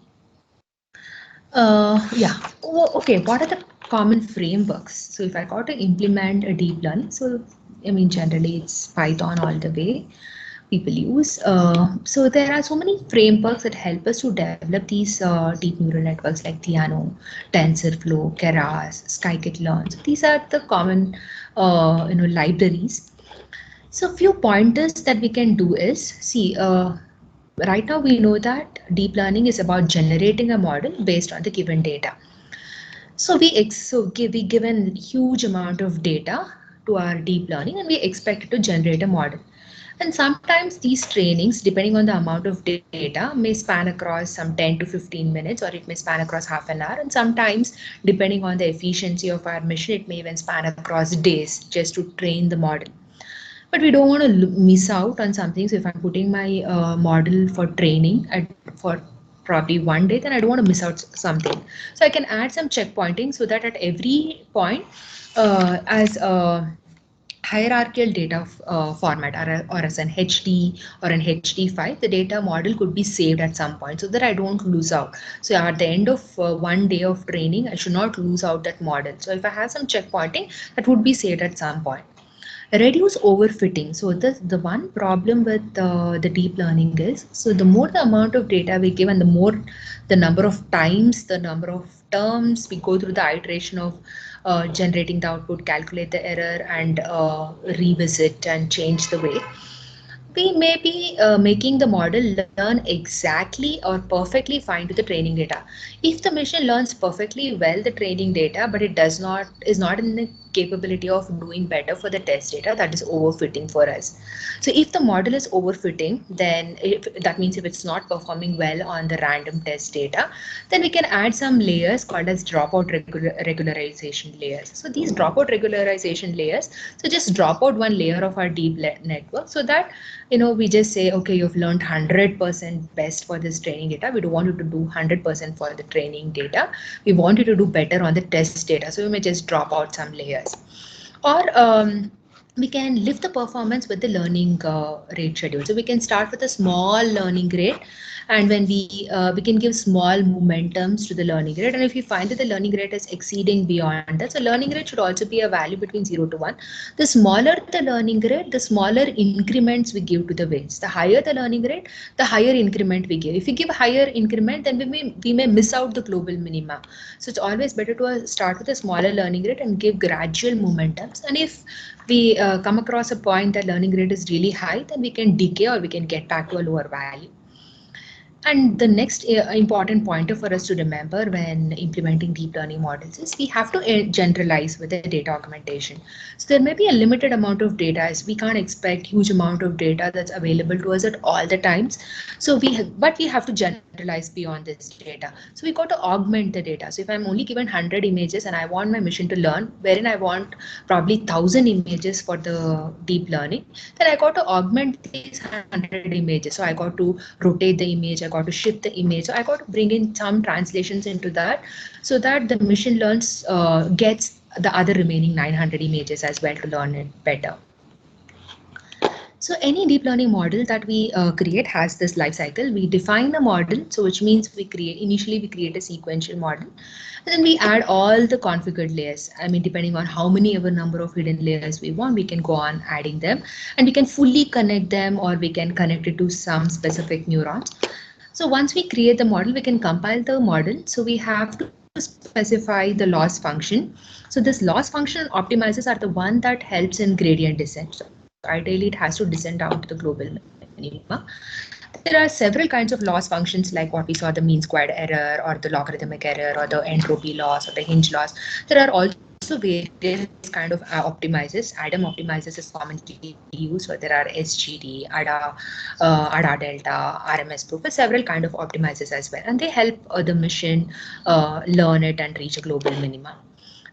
Yeah. Okay. What are the common frameworks? So if I got to implement a deep learning, so I mean generally it's Python all the way people use. So there are so many frameworks that help us to develop these deep neural networks like Theano, TensorFlow, Keras, Scikit-learn. So these are the common libraries. So few pointers that we can do is, see, right now we know that deep learning is about generating a model based on the given data. So we given huge amount of data to our deep learning, and we expect it to generate a model. And sometimes these trainings, depending on the amount of data, may span across some 10 to 15 minutes, or it may span across half an hour. And sometimes, depending on the efficiency of our mission, it may even span across days just to train the model. But we don't want to miss out on something. So if I'm putting my model for training for probably one day, then I don't want to miss out something. So I can add some checkpointing so that at every point, as a hierarchical data format, or as an HD or an HD file, the data model could be saved at some point so that I don't lose out. So at the end of one day of training, I should not lose out that model. So if I have some checkpointing, that would be saved at some point. Reduce overfitting. So the one problem with the deep learning is, so the more the amount of data we give, and the more the number of times, the number of terms we go through the iteration of generating the output, calculate the error, and revisit and change the weight, we may be making the model learn exactly or perfectly fine to the training data. If the machine learns perfectly well the training data, but it is not in the capability of doing better for the test data, that is overfitting for us. So if the model is overfitting, then that means if it's not performing well on the random test data, then we can add some layers called as dropout regularization layers. So these dropout regularization layers, so just drop out one layer of our deep network, so that we just say, okay, you've learned 100% best for this training data. We don't want you to do 100% for the training data. We want you to do better on the test data. So we may just drop out some layers. Or we can lift the performance with the learning rate schedule. So we can start with a small learning rate, and when we can give small momentums to the learning rate, and if we find that the learning rate is exceeding beyond that, so learning rate should also be a value between 0 to 1. The smaller the learning rate, the smaller increments we give to the weights. The higher the learning rate, the higher increment we give. If we give higher increment, then we may miss out the global minima. So it's always better to start with a smaller learning rate and give gradual momentums. And if we come across a point that learning rate is really high, then we can decay or we can get back to a lower value. And the next important pointer for us to remember when implementing deep learning models is we have to generalize with the data augmentation. So there may be a limited amount of data, as we can't expect huge amount of data that's available to us at all the times. So but we have to generalize beyond this data. So we got to augment the data. So if I'm only given 100 images and I want my machine to learn, wherein I want probably 1,000 images for the deep learning, then I got to augment these 100 images. So I got to rotate the image, I got to shift the image. So I got to bring in some translations into that, so that the machine gets the other remaining 900 images as well to learn it better. So any deep learning model that we create has this life cycle. We define a model, so which means initially we create a sequential model, and then we add all the configured layers. I mean, depending on how many ever number of hidden layers we want, we can go on adding them, and we can fully connect them, or we can connect it to some specific neurons. So once we create the model, we can compile the model. So we have to specify the loss function. So this loss function optimizers are the one that helps in gradient descent. So ideally, it has to descend down to the global. minima. There are several kinds of loss functions like what we saw, the mean squared error or the logarithmic error or the entropy loss or the hinge loss. There are also various kind of optimizers. Adam optimizers is commonly used, so there are SGD, ADA delta, RMS proof, several kind of optimizers as well, and they help the machine learn it and reach a global minima.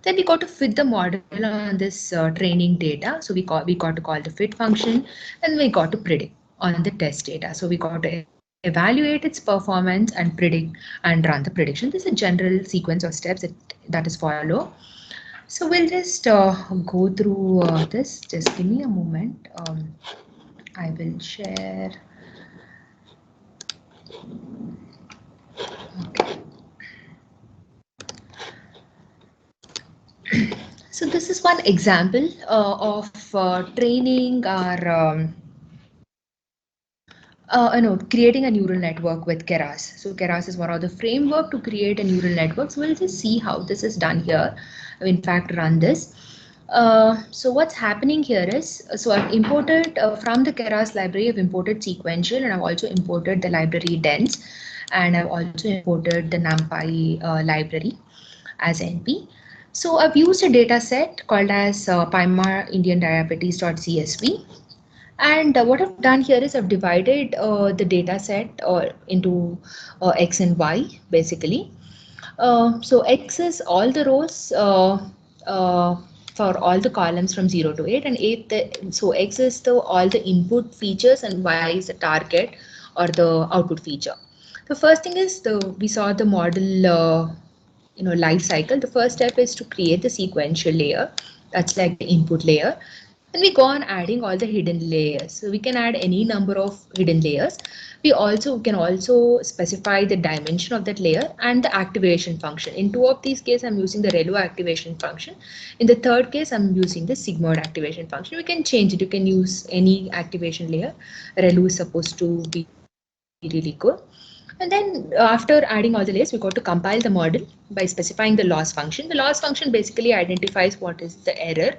Then we got to fit the model on this training data. So we got to call the fit function, and we got to predict on the test data. So we got to evaluate its performance and predict and run the prediction. This is a general sequence of steps that is follow. So we'll just go through this. Just give me a moment. I will share. Okay. So this is one example of training our creating a neural network with Keras. So Keras is one of the framework to create a neural network. So we'll just see how this is done here. In fact, run this. So what's happening here is, so I've imported from the Keras library, I've imported sequential, and I've also imported the library dense, and I've also imported the NumPy library as NP. So I've used a data set called as PyMar Indian diabetes.csv. And what I've done here is I've divided the data set into X and Y basically. So X is all the rows uh, for all the columns from 0 to 8, and 8 so X is the all the input features and Y is the target or the output feature. The first thing is we saw the model life cycle. The first step is to create the sequential layer. That's like the input layer. Then we go on adding all the hidden layers. So we can add any number of hidden layers. We also can also specify the dimension of that layer and the activation function. In two of these cases, I'm using the ReLU activation function. In the third case, I'm using the sigmoid activation function. We can change it. You can use any activation layer. ReLU is supposed to be really good. And then after adding all the layers, we got to compile the model by specifying the loss function. The loss function basically identifies what is the error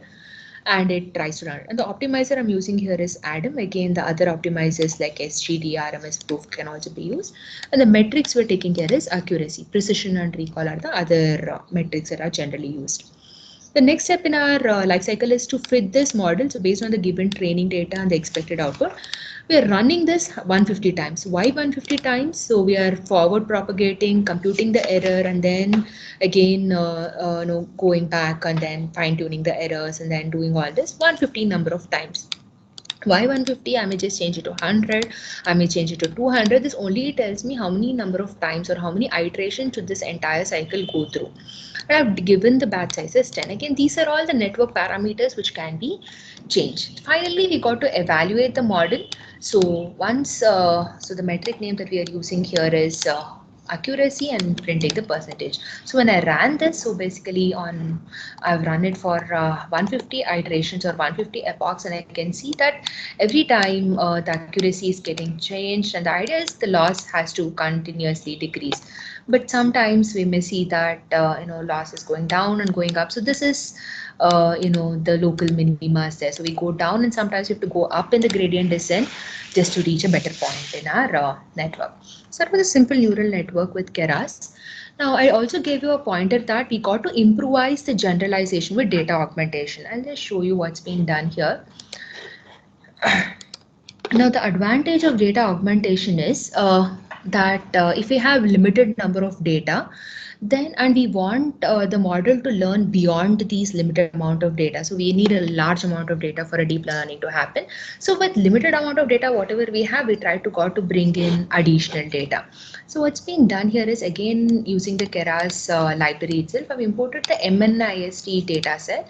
and it tries to run it. And the optimizer I'm using here is Adam. Again, the other optimizers like SGD, RMS proof can also be used. And the metrics we're taking here is accuracy, precision and recall are the other metrics that are generally used. The next step in our life cycle is to fit this model. So based on the given training data and the expected output, we are running this 150 times. Why 150 times? So we are forward propagating, computing the error, and then again going back and then fine tuning the errors and then doing all this 150 number of times. Why 150? I may just change it to 100. I may change it to 200. This only tells me how many number of times or how many iterations should this entire cycle go through. And I've given the batch size as 10. Again, these are all the network parameters which can be changed. Finally, we got to evaluate the model. So so the metric name that we are using here is accuracy and printing the percentage. So when I ran this, so basically I've run it for 150 iterations or 150 epochs, and I can see that every time the accuracy is getting changed, and the idea is the loss has to continuously decrease. But sometimes we may see that loss is going down and going up. So this is the local minima is there. So we go down and sometimes we have to go up in the gradient descent just to reach a better point in our network. So that was a simple neural network with Keras. Now I also gave you a pointer that we got to improvise the generalization with data augmentation. I'll just show you what's being done here. Now the advantage of data augmentation is that if we have limited number of data, then and we want the model to learn beyond these limited amount of data. So we need a large amount of data for a deep learning to happen. So with limited amount of data, whatever we have, we try to bring in additional data. So what's being done here is again using the Keras library itself. I've imported the MNIST data set.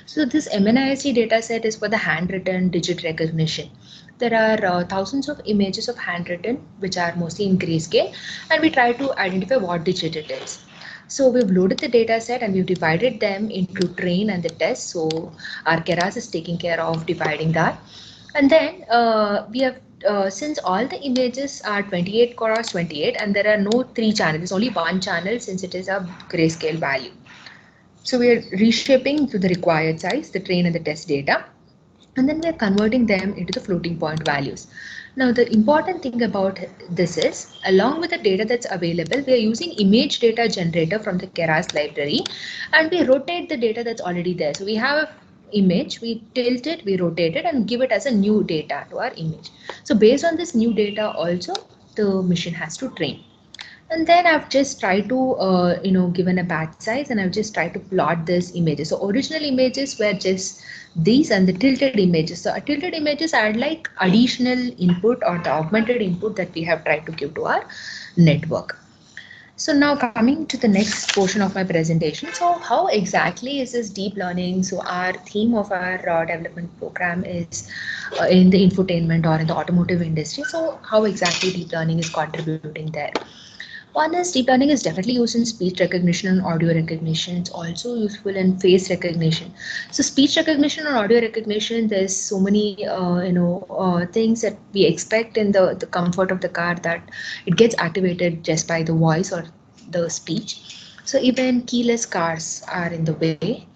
So this MNIST data set is for the handwritten digit recognition. There are thousands of images of handwritten, which are mostly in grayscale, and we try to identify what digit it is. So we've loaded the data set and we've divided them into train and the test. So our Keras is taking care of dividing that. And then we have, since all the images are 28 cross 28 and there are no three channels, there's only one channel since it is a grayscale value. So we are reshaping to the required size, the train and the test data. and then we're converting them into the floating point values. Now, the important thing about this is, along with the data that's available, we are using image data generator from the Keras library, and we rotate the data that's already there. So we have a image, we tilt it, we rotate it, and give it as a new data to our image. So based on this new data also, the machine has to train. And then I've just tried to given a batch size, and I've just tried to plot this images. So original images were just these, and the tilted images. So tilted images add like additional input or the augmented input that we have tried to give to our network. So now coming to the next portion of my presentation. So how exactly is this deep learning? So our theme of our development program is in the infotainment or in the automotive industry. So how exactly deep learning is contributing there? One is deep learning is definitely used in speech recognition and audio recognition. It's also useful in face recognition. So speech recognition and audio recognition, there's so many things that we expect in the comfort of the car that it gets activated just by the voice or the speech. So even keyless cars are in the way,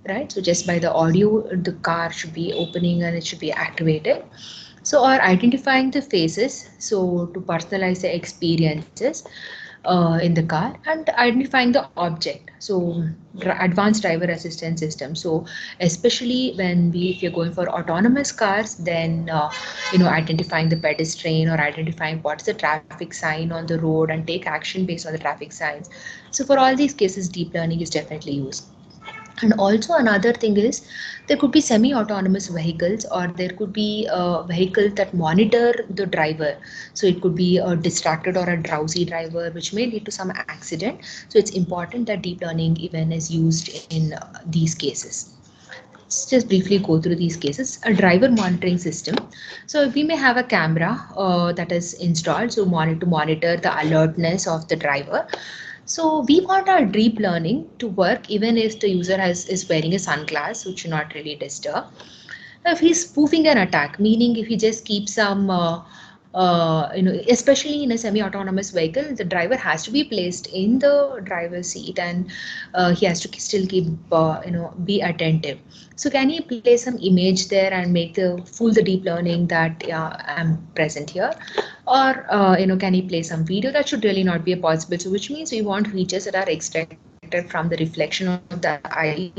right? So just by the audio, the car should be opening and it should be activated. So, or identifying the faces, so to personalize the experiences in the car, and identifying the object, so advanced driver assistance system. So especially when if you're going for autonomous cars, then identifying the pedestrian or identifying what's the traffic sign on the road and take action based on the traffic signs. So for all these cases, deep learning is definitely used. And also another thing is, there could be semi-autonomous vehicles, or there could be vehicles that monitor the driver. So it could be a distracted or a drowsy driver, which may lead to some accident. So it's important that deep learning even is used in these cases. Let's just briefly go through these cases. A driver monitoring system. So we may have a camera that is installed, so monitor the alertness of the driver. So we want our deep learning to work even if the user is wearing a sunglass, which should not really disturb. If he's spoofing an attack, meaning if he just keeps some, especially in a semi-autonomous vehicle, the driver has to be placed in the driver's seat, and he has to still keep, be attentive. So can he play some image there and make the fool the deep learning that I'm present here? Or, can he play some video? That should really not be a possible. So which means we want features that are extracted from the reflection of the eyes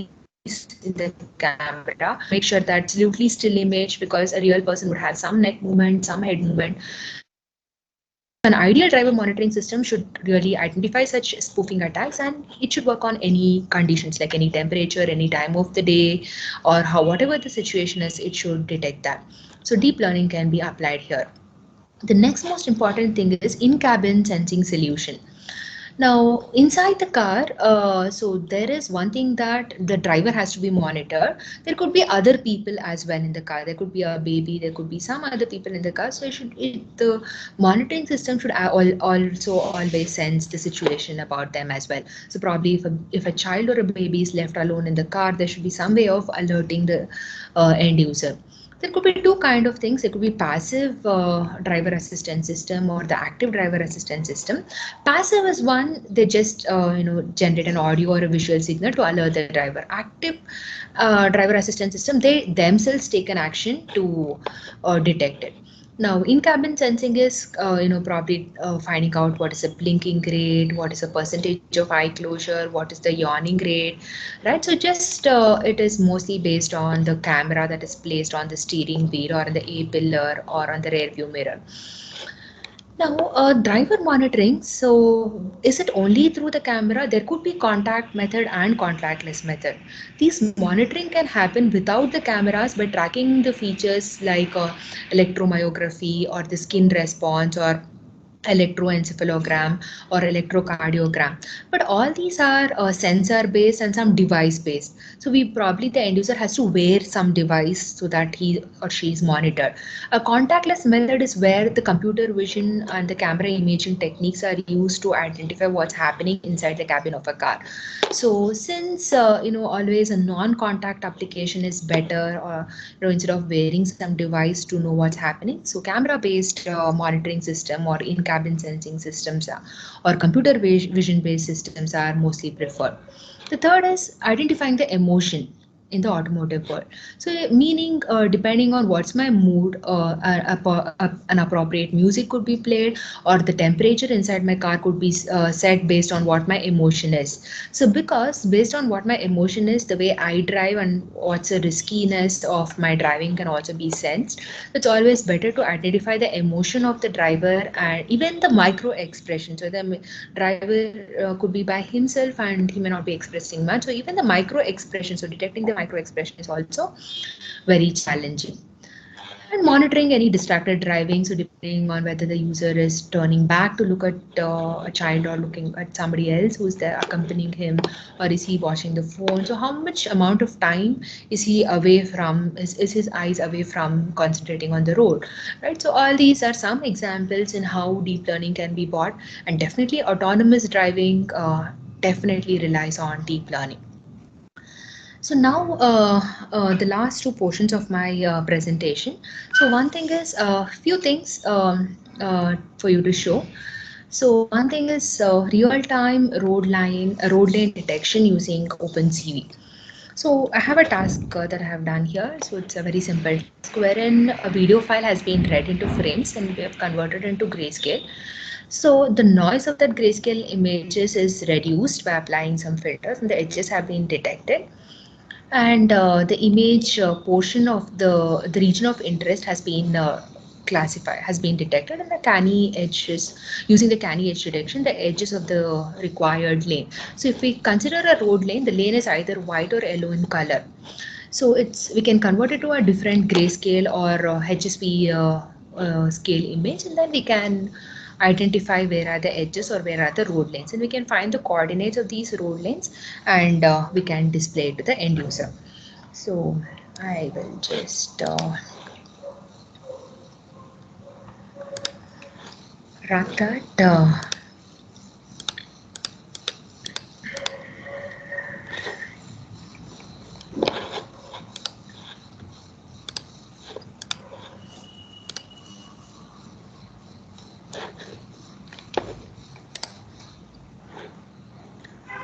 in the camera to make sure that absolutely still image, because a real person would have some neck movement, some head movement. So an ideal driver monitoring system should really identify such spoofing attacks, and it should work on any conditions like any temperature, any time of the day, or how whatever the situation is, it should detect that. So deep learning can be applied here. The next most important thing is in-cabin sensing solution. Now, inside the car, so there is one thing that the driver has to be monitored. There could be other people as well in the car. There could be a baby. There could be some other people in the car. So the monitoring system should also always sense the situation about them as well. So probably if a child or a baby is left alone in the car, there should be some way of alerting the end user. There could be two kind of things. It could be passive driver assistance system or the active driver assistance system. Passive is one, they just generate an audio or a visual signal to alert the driver. Active driver assistance system, they themselves take an action to detect it. Now, in-cabin sensing is, probably finding out what is the blinking rate, what is the percentage of eye closure, what is the yawning rate, right? So just it is mostly based on the camera that is placed on the steering wheel or in the A pillar or on the rear view mirror. Now, driver monitoring, so is it only through the camera? There could be contact method and contactless method. These monitoring can happen without the cameras by tracking the features like electromyography or the skin response or electroencephalogram or electrocardiogram, but all these are sensor based and some device based. So we probably, the end user has to wear some device so that he or she is monitored. A contactless method is where the computer vision and the camera imaging techniques are used to identify what's happening inside the cabin of a car. So since always a non-contact application is better, or instead of wearing some device to know what's happening, so camera based monitoring system or in-cabin sensing systems or computer vision based systems are mostly preferred. The third is identifying the emotion. in the automotive world. So meaning depending on what's my mood, an appropriate music could be played, or the temperature inside my car could be set based on what my emotion is. So because based on what my emotion is, the way I drive and what's the riskiness of my driving can also be sensed. It's always better to identify the emotion of the driver and even the micro expression. So the driver could be by himself and he may not be expressing much. So even the micro expression, so detecting the micro expression is also very challenging. And monitoring any distracted driving, so depending on whether the user is turning back to look at a child or looking at somebody else who's there accompanying him, or is he watching the phone, so how much amount of time is he away from, is his eyes away from concentrating on the road, right? So all these are some examples in how deep learning can be bought, and definitely autonomous driving definitely relies on deep learning. So now the last two portions of my presentation. So one thing is a few things for you to show. So one thing is real-time road lane detection using OpenCV. So I have a task that I have done here. So it's a very simple task wherein a video file has been read into frames and we have converted into grayscale. So the noise of that grayscale images is reduced by applying some filters and the edges have been detected, and the image portion of the region of interest has been classified, has been detected, and the canny edges, using the canny edge detection, the edges of the required lane. So if we consider a road lane, the lane is either white or yellow in color. So it's, we can convert it to a different grayscale or HSV scale image, and then we can identify where are the edges or where are the road lanes, and we can find the coordinates of these road lanes, and we can display it to the end user. So I will just run that.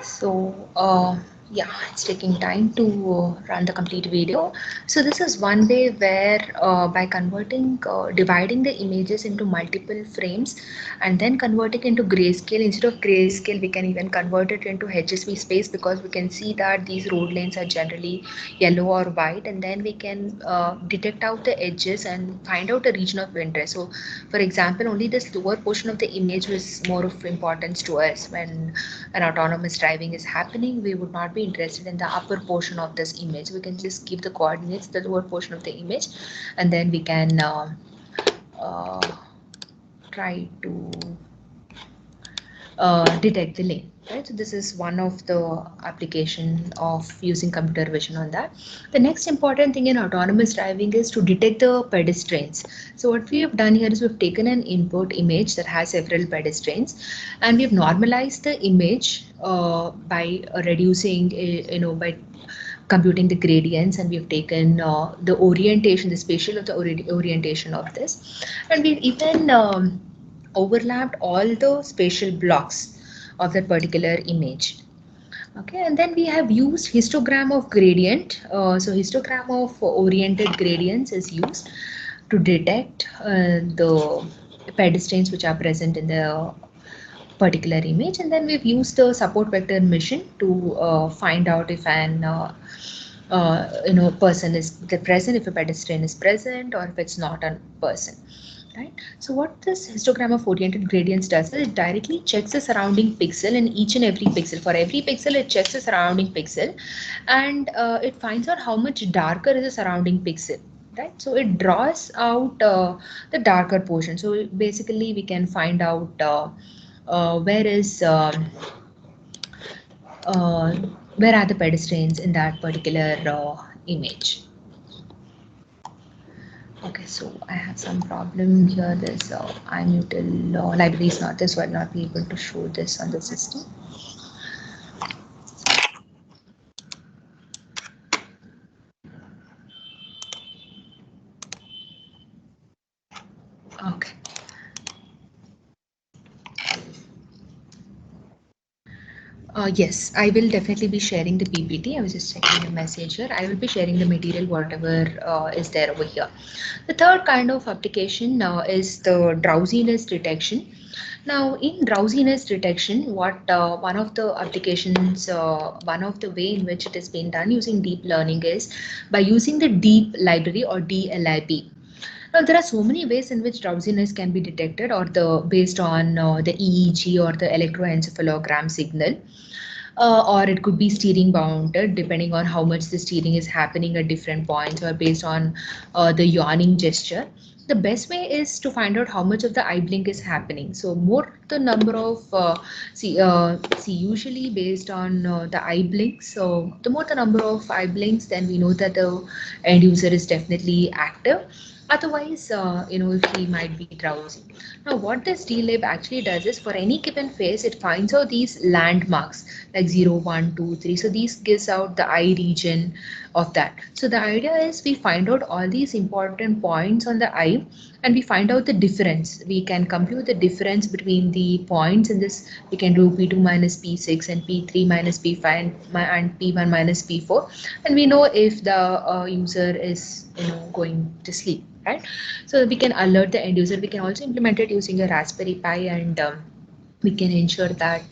So yeah, it's taking time to run the complete video. So this is one way where by converting, dividing the images into multiple frames and then converting into grayscale. Instead of grayscale, we can even convert it into HSV space, because we can see that these road lanes are generally yellow or white, and then we can detect out the edges and find out a region of interest. So for example, only this lower portion of the image was more of importance to us. When an autonomous driving is happening, we would not be interested in the upper portion of this image. We can just give the coordinates, the lower portion of the image, and then we can uh, try to detect the lane, right? So this is one of the application of using computer vision on that. The next important thing in autonomous driving is to detect the pedestrians. So what we have done here is we've taken an input image that has several pedestrians, and we've normalized the image by reducing, by computing the gradients, and we've taken the orientation, the spatial of the orientation of this, and we've even overlapped all the spatial blocks of that particular image. Okay, and then we have used histogram of gradient. So histogram of oriented gradients is used to detect the pedestrians which are present in the particular image, and then we've used the support vector mission to find out if an person is present, if a pedestrian is present, or if it's not a person, right? So what this histogram of oriented gradients does is it directly checks the surrounding pixel in each and every pixel. For every pixel, it checks the surrounding pixel, and it finds out how much darker is the surrounding pixel. Right, so it draws out the darker portion. So basically, we can find out where is uh, where are the pedestrians in that particular image. Okay, so I have some problem here. This iMutil library is not this, so I'll not be able to show this on the system. Okay. Yes, I will definitely be sharing the PPT. I was just checking the message here. I will be sharing the material, whatever is there over here. The third kind of application is the drowsiness detection. Now, in drowsiness detection, what one of the applications, one of the way in which it has been done using deep learning is by using the deep library or DLIB. Now, there are so many ways in which drowsiness can be detected, or the based on the EEG or the electroencephalogram signal, or it could be steering bounded depending on how much the steering is happening at different points, or based on the yawning gesture. The best way is to find out how much of the eye blink is happening. So more the number of see usually based on the eye blinks. So the more the number of eye blinks, then we know that the end user is definitely active. Otherwise, if he might be drowsy. Now, what this DLib actually does is for any given phase, it finds out these landmarks like 0, 1, 2, 3. So these gives out the eye region of that. So the idea is we find out all these important points on the eye and we find out the difference. We can compute the difference between the points in this. We can do P2 minus P6 and P3 minus P5 and P1 minus P4. And we know if the user is going to sleep, right? So we can alert the end user. We can also implement it using a Raspberry Pi, and we can ensure that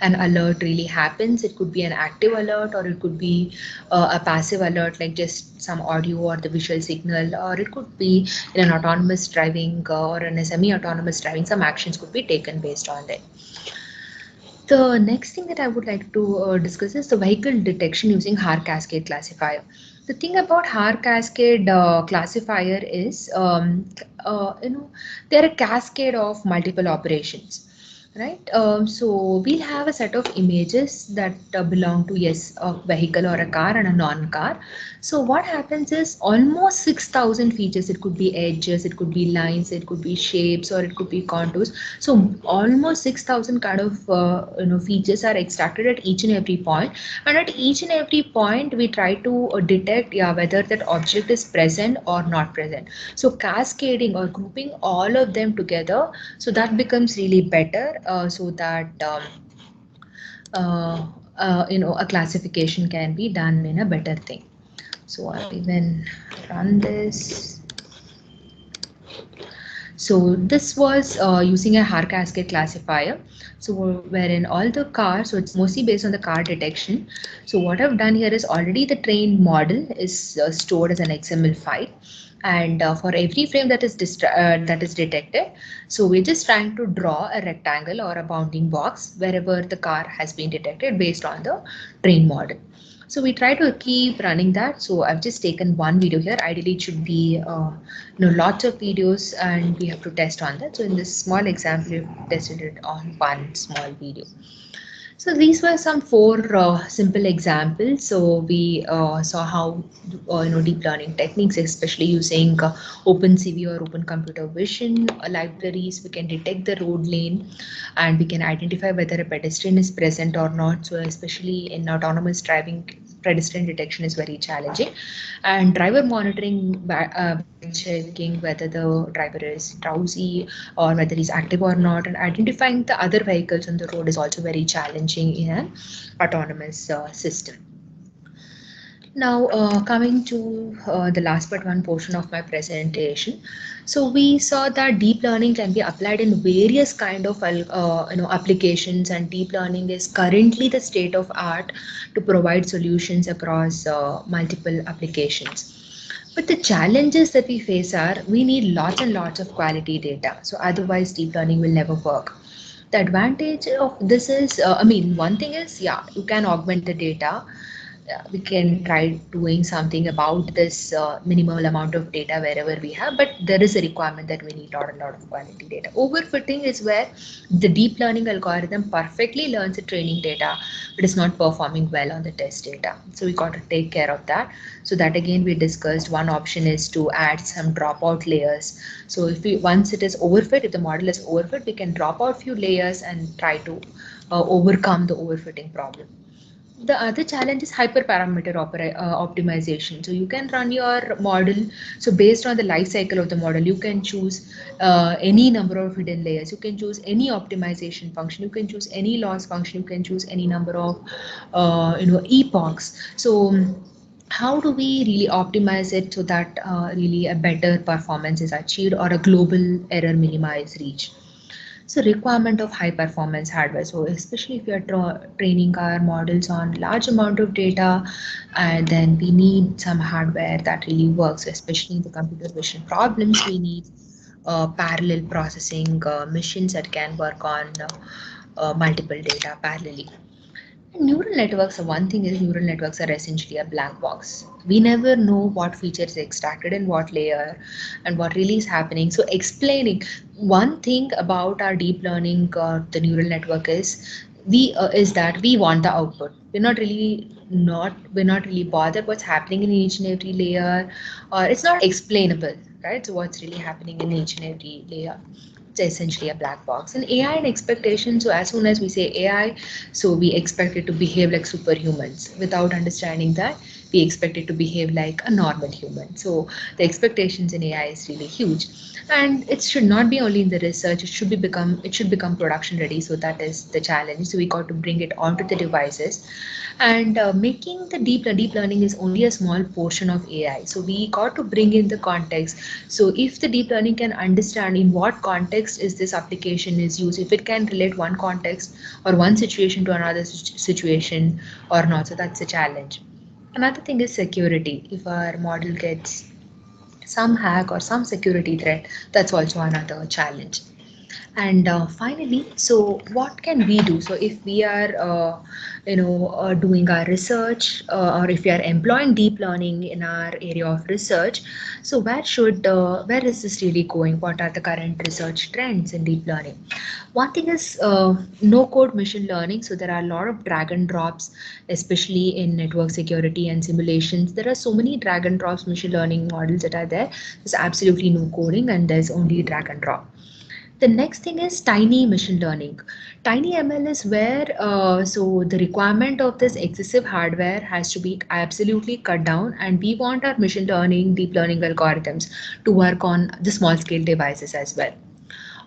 an alert really happens. It could be an active alert, or it could be a passive alert, like just some audio or the visual signal, or it could be in an autonomous driving or in a semi-autonomous driving. Some actions could be taken based on that. The next thing that I would like to discuss is the vehicle detection using HAR cascade classifier. The thing about HAR cascade classifier is, they're a cascade of multiple operations, right? So we'll have a set of images that belong to, yes, a vehicle or a car and a non-car. So what happens is almost 6,000 features. It could be edges, it could be lines, it could be shapes, or it could be contours. So almost 6,000 kind of features are extracted at each and every point, and at each and every point we try to detect, yeah, whether that object is present or not present. So cascading or grouping all of them together, so that becomes really better, so that a classification can be done in a better thing. So I will run this. So this was using a HAR cascade classifier. So wherein all the cars, so it's mostly based on the car detection. So what I've done here is already the trained model is stored as an XML file. And for every frame that is detected, so we're just trying to draw a rectangle or a bounding box wherever the car has been detected based on the trained model. So we try to keep running that. So I've just taken one video here. Ideally, it should be lots of videos, and we have to test on that. So in this small example, we've tested it on one small video. So these were some four simple examples. So we saw how deep learning techniques, especially using OpenCV or Open Computer Vision libraries, we can detect the road lane, and we can identify whether a pedestrian is present or not. So especially in autonomous driving, pedestrian detection is very challenging, and driver monitoring by checking whether the driver is drowsy or whether he's active or not, and identifying the other vehicles on the road is also very challenging in an autonomous system. Now, coming to the last but one portion of my presentation. So we saw that deep learning can be applied in various kind of applications, and deep learning is currently the state of art to provide solutions across multiple applications. But the challenges that we face are we need lots and lots of quality data. So otherwise deep learning will never work. The advantage of this is, one thing is, yeah, you can augment the data. We can try doing something about this minimal amount of data wherever we have, but there is a requirement that we need a lot of quality data. Overfitting is where the deep learning algorithm perfectly learns the training data, but is not performing well on the test data. So we got to take care of that. So that again we discussed. One option is to add some dropout layers. So if we once it is overfit, if the model is overfit, we can drop out few layers and try to overcome the overfitting problem. The other challenge is hyperparameter optimization. So you can run your model. So based on the life cycle of the model, you can choose any number of hidden layers. You can choose any optimization function. You can choose any loss function. You can choose any number of epochs. So how do we really optimize it so that really a better performance is achieved or a global error minimize reach? So requirement of high performance hardware. So especially if you're training our models on large amount of data, and then we need some hardware that really works, especially in the computer vision problems, we need parallel processing machines that can work on multiple data parallelly. Neural networks, one thing is neural networks are essentially a black box. We never know what features are extracted in what layer and what really is happening. So explaining one thing about our deep learning, the neural network is that we want the output. We're not really bothered what's happening in each and every layer, or it's not explainable, right? So what's really happening in each and every layer, it's essentially a black box. And AI and expectation, so as soon as we say AI, so we expect it to behave like superhumans. Without understanding that, we expect it to behave like a normal human. So the expectations in AI is really huge. And it should not be only in the research, it should become production ready. So that is the challenge. So we got to bring it onto the devices. And making the deep learning is only a small portion of AI. So we got to bring in the context. So if the deep learning can understand in what context is this application is used, if it can relate one context or one situation to another situation or not, so that's a challenge. Another thing is security. If our model gets some hack or some security threat, that's also another challenge. And finally, so what can we do? So if we are, doing our research, or if we are employing deep learning in our area of research, so where is this really going? What are the current research trends in deep learning? One thing is no code machine learning. So there are a lot of drag and drops, especially in network security and simulations. There are so many drag and drops machine learning models that are there. There's absolutely no coding and there's only drag and drop. The next thing is tiny machine learning. Tiny ML is where so the requirement of this excessive hardware has to be absolutely cut down, and we want our machine learning, deep learning algorithms to work on the small scale devices as well.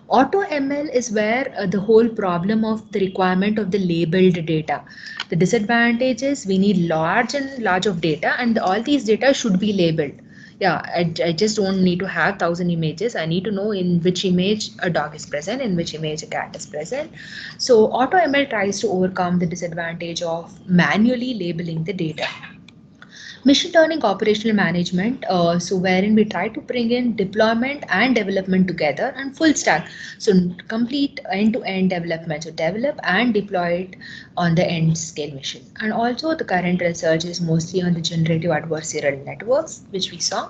Auto ML is where the whole problem of the requirement of the labeled data. The disadvantage is we need large and large of data, and all these data should be labeled. Yeah, I just don't need to have 1,000 images. I need to know in which image a dog is present, in which image a cat is present. So Auto ML tries to overcome the disadvantage of manually labeling the data. Machine learning operational management, so wherein we try to bring in deployment and development together and full stack. So complete end-to-end development. So develop and deploy it on the end scale machine. And also the current research is mostly on the generative adversarial networks, which we saw.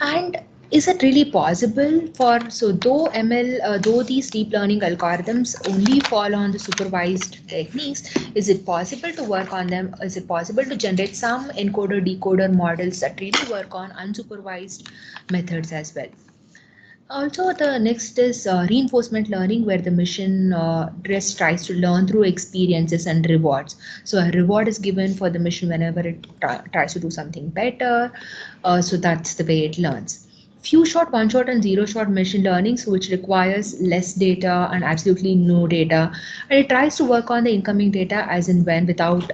And is it really possible for, so though ML, though these deep learning algorithms only fall on the supervised techniques, is it possible to work on them? Is it possible to generate some encoder decoder models that really work on unsupervised methods as well? Also, the next is reinforcement learning, where the machine just tries to learn through experiences and rewards. So a reward is given for the machine whenever it tries to do something better. So that's the way it learns. Few shot, one shot, and zero shot machine learning, so which requires less data and absolutely no data, and it tries to work on the incoming data as and when without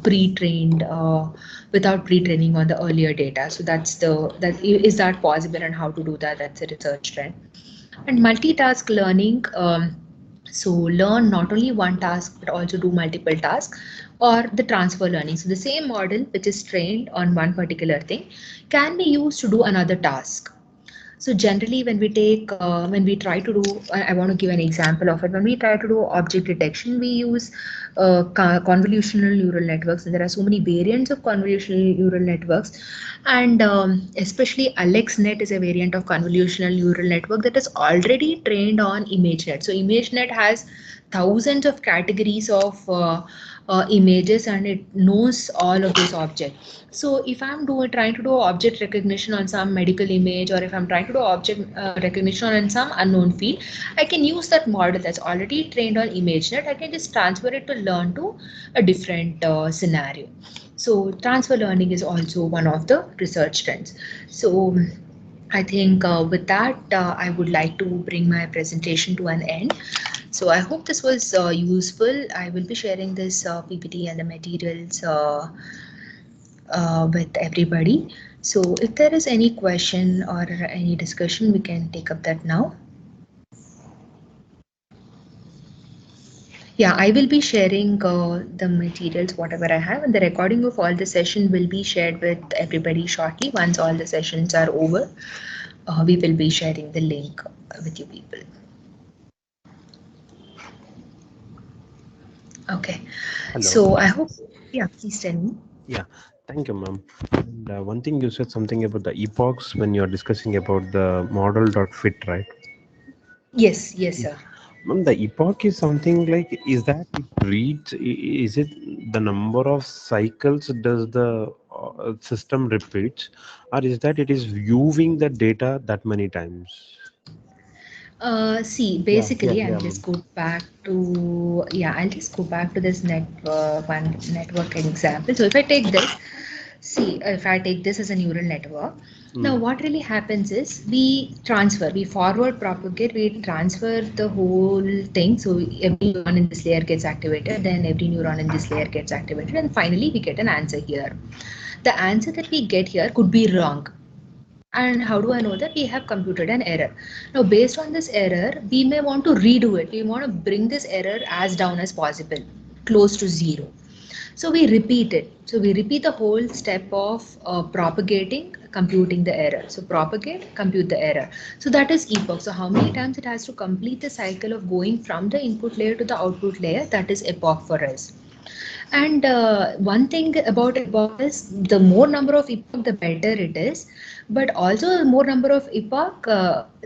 pre-training on the earlier data. So that is that possible, and how to do that? That's a research trend. And multitask learning. So learn not only one task but also do multiple tasks, or the transfer learning. So the same model which is trained on one particular thing can be used to do another task. So generally, when we try to do, I want to give an example of it. When we try to do object detection, we use convolutional neural networks, and there are so many variants of convolutional neural networks. And especially AlexNet is a variant of convolutional neural network that is already trained on ImageNet. So ImageNet has thousands of categories of images, and it knows all of those objects. So if I'm trying to do object recognition on some medical image, or if I'm trying to do object recognition on some unknown field, I can use that model that's already trained on ImageNet. I can just transfer it to learn to a different scenario. So transfer learning is also one of the research trends. So I think with that, I would like to bring my presentation to an end. So I hope this was useful. I will be sharing this PPT and the materials with everybody. So if there is any question or any discussion, we can take up that now. Yeah, I will be sharing the materials, whatever I have, and the recording of all the session will be shared with everybody shortly. Once all the sessions are over, we will be sharing the link with you people. Okay. Hello. So I hope, yeah, please tell me. Yeah, thank you, ma'am. And one thing you said something about the epochs when you're discussing about the model.fit, right? Yes, yes, Yeah. sir. Ma'am, the epoch is something like, is that it reads, is it the number of cycles does the system repeats, or is that it is viewing the data that many times? See, Yeah, yeah, basically, I'll yeah, just ma'am. go back to, yeah, I'll just go back to this network example. So if I take this, see, if I take this as a neural network, now Mm. what really happens is we forward propagate, we transfer the whole thing. So every neuron in this layer gets activated, then every neuron in this layer gets activated, and finally we get an answer here. The answer that we get here could be wrong. And how do I know that? We have computed an error. Now, based on this error, we may want to redo it. We want to bring this error as down as possible, close to zero. So we repeat it. So we repeat the whole step of propagating, computing the error. So propagate, compute the error. So that is epoch. So how many times it has to complete the cycle of going from the input layer to the output layer? That is epoch for us. And one thing about epoch is the more number of epoch, the better it is. But also, the more number of epoch,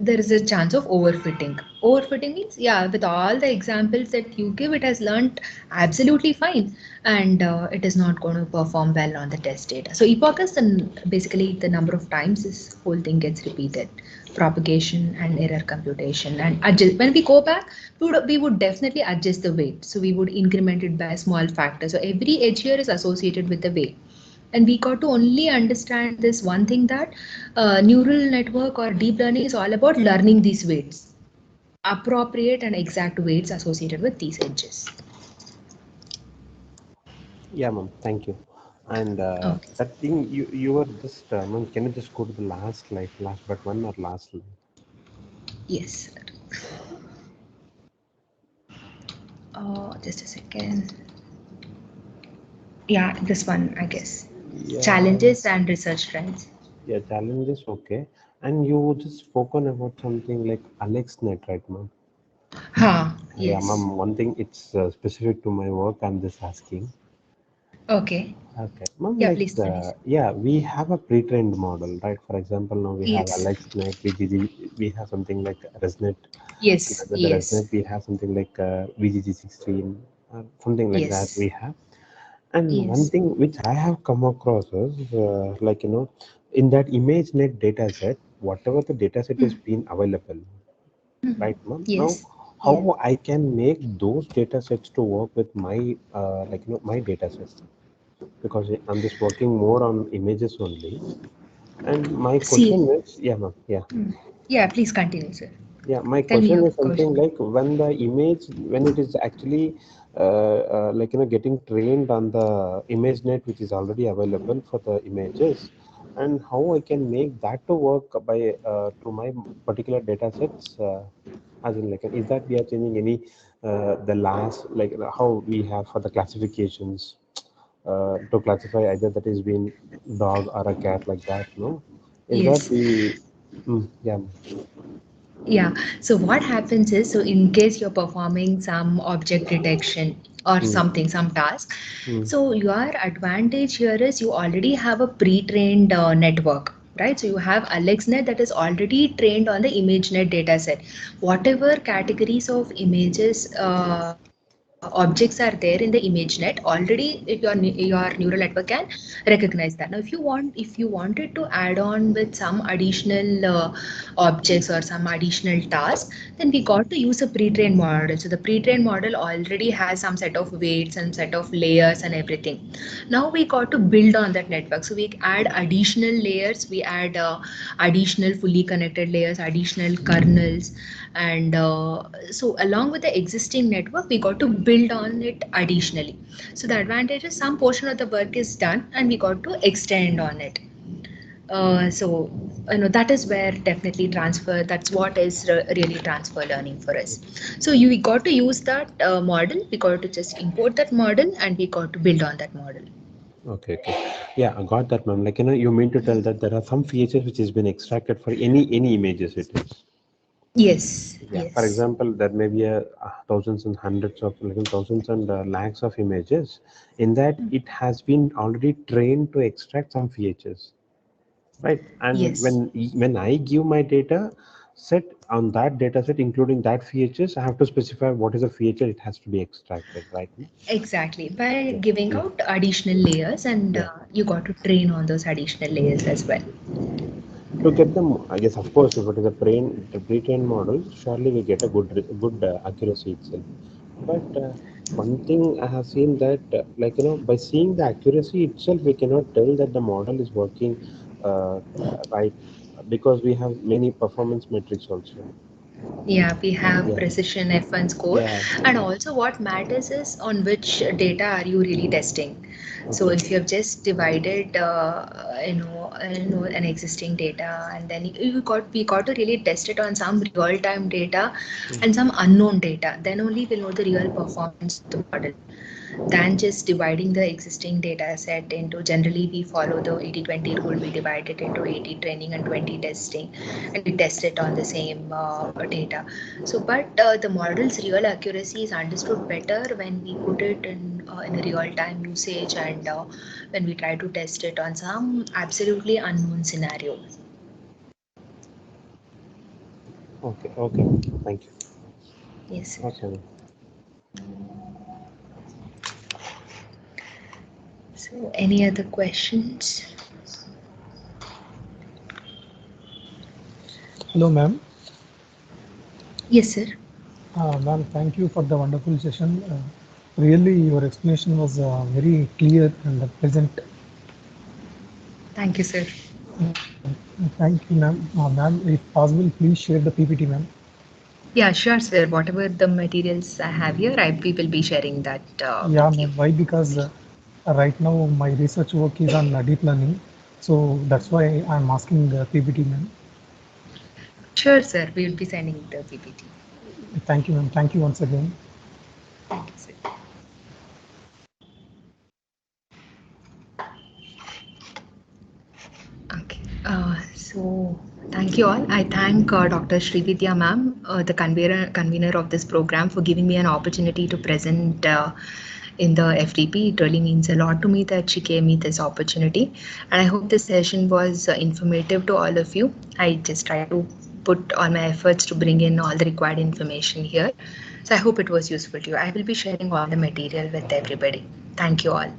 there is a chance of overfitting. Overfitting means, yeah, with all the examples that you give, it has learned absolutely fine, and it is not going to perform well on the test data. So epoch is basically the number of times this whole thing gets repeated, propagation and error computation, and adjust. When we go back, we would definitely adjust the weight. So we would increment it by a small factor. So every edge here is associated with the weight. And we got to only understand this one thing, that neural network or deep learning is all about learning these weights, appropriate and exact weights associated with these edges. Yeah, ma'am. Thank you. And Okay. that thing you were just, ma'am, can you just go to the last slide, last but one or last slide? Yes. Just a second. Yeah, this one, I guess. Yeah, Challenges and research trends. yeah, challenges, okay. And you just spoken about something like AlexNet, right, ma'am? Huh, Yeah, yes. ma'am, one thing it's specific to my work, I'm just asking. Okay. Okay, ma'am, Yeah, like, please tell us. yeah, we have a pre-trained model, right? For example, now we have Yes. AlexNet, we have something like ResNet. Yes. With the Yes. ResNet, we have something like VGG16, something like that Yes. we have. And one Yes. thing which I have come across is, like, in that ImageNet data set, whatever the data set is Mm. been available, Mhm. right, ma'am? Now, Yes. Yeah. how I can make those data sets to work with my, like, my data sets? Because I'm just working more on images only. And my See. question is, yeah, ma'am, yeah. Mm. Yeah, please continue, sir. Yeah, my Tell me question your is something question. like, when the image, when it is actually like, getting trained on the ImageNet, which is already available for the images, and how I can make that to work by to my particular data sets, as in, like, is that we are changing any the last, like, how we have for the classifications to classify either that is being dog or a cat, like that, no? Is that Yes. we, yeah. Yeah. So what happens is, so in case you're performing some object detection or Mm, something, some task, mm, so your advantage here is you already have a pre-trained network, right? So you have AlexNet that is already trained on the ImageNet dataset. Whatever categories of images objects are there in the ImageNet, already your neural network can recognize that. Now, if you wanted to add on with some additional objects or some additional tasks, then we got to use a pre-trained model. So the pre-trained model already has some set of weights and set of layers and everything. Now we got to build on that network. So we add additional layers, we add additional fully connected layers, additional kernels, and so along with the existing network, we got to build on it additionally. So the advantage is some portion of the work is done and we got to extend on it. So that is where definitely transfer, that's what is really transfer learning for us. So we got to use that model, we got to just import that model and we got to build on that model. Okay, okay. Yeah, I got that, ma'am. Like, you mean to tell that there are some features which has been extracted for any images it is. Yes, Yeah. For yes. example, there may be thousands and hundreds of, like, thousands and lakhs of images. In that, it has been already trained to extract some features, right? And Yes. when I give my data set on that data set, including that features, I have to specify what is the feature it has to be extracted, right? Exactly. By Yeah. giving Yeah. out additional layers, and Yeah. you got to train on those additional layers as well. To get them, I guess, of course, if it is a pre-trained model, surely we get a good accuracy itself. But one thing I have seen that, by seeing the accuracy itself, we cannot tell that the model is working right, because we have many performance metrics also. Yeah, we have Yeah, precision F1 score, yeah, and also what matters is on which data are you really testing. So okay, if you have just divided, an existing data, and then we got to really test it on some real-time data and some unknown data. Then only we'll know the real performance of the model, than just dividing the existing data set into, generally we follow the 80-20 rule. We divide it into 80 training and 20 testing, and we test it on the same data. So but the model's real accuracy is understood better when we put it in a real time usage, and when we try to test it on some absolutely unknown scenario. okay, okay. Thank you. Yes, sir. Okay. So any other questions? Hello, ma'am. Yes, sir. Ma'am, thank you for the wonderful session. Really, your explanation was very clear and pleasant. Thank you, sir. Thank you, ma'am. Ma'am, if possible, please share the PPT, ma'am. Yeah, sure, sir. Whatever the materials I have here, we will be sharing that Yeah, with you. ma'am. Why? Because right now my research work is on deep learning, so that's why I'm asking the PPT, ma'am. Sure, sir. We will be sending the PPT. Thank you, ma'am. Thank you once again. Thank you, sir. Okay. So thank you all. I thank Dr. Srividya ma'am, the convener of this program, for giving me an opportunity to present in the FDP. It really means a lot to me that she gave me this opportunity, and I hope this session was informative to all of you. I just try to put all my efforts to bring in all the required information here. So I hope it was useful to you. I will be sharing all the material with everybody. Thank you all.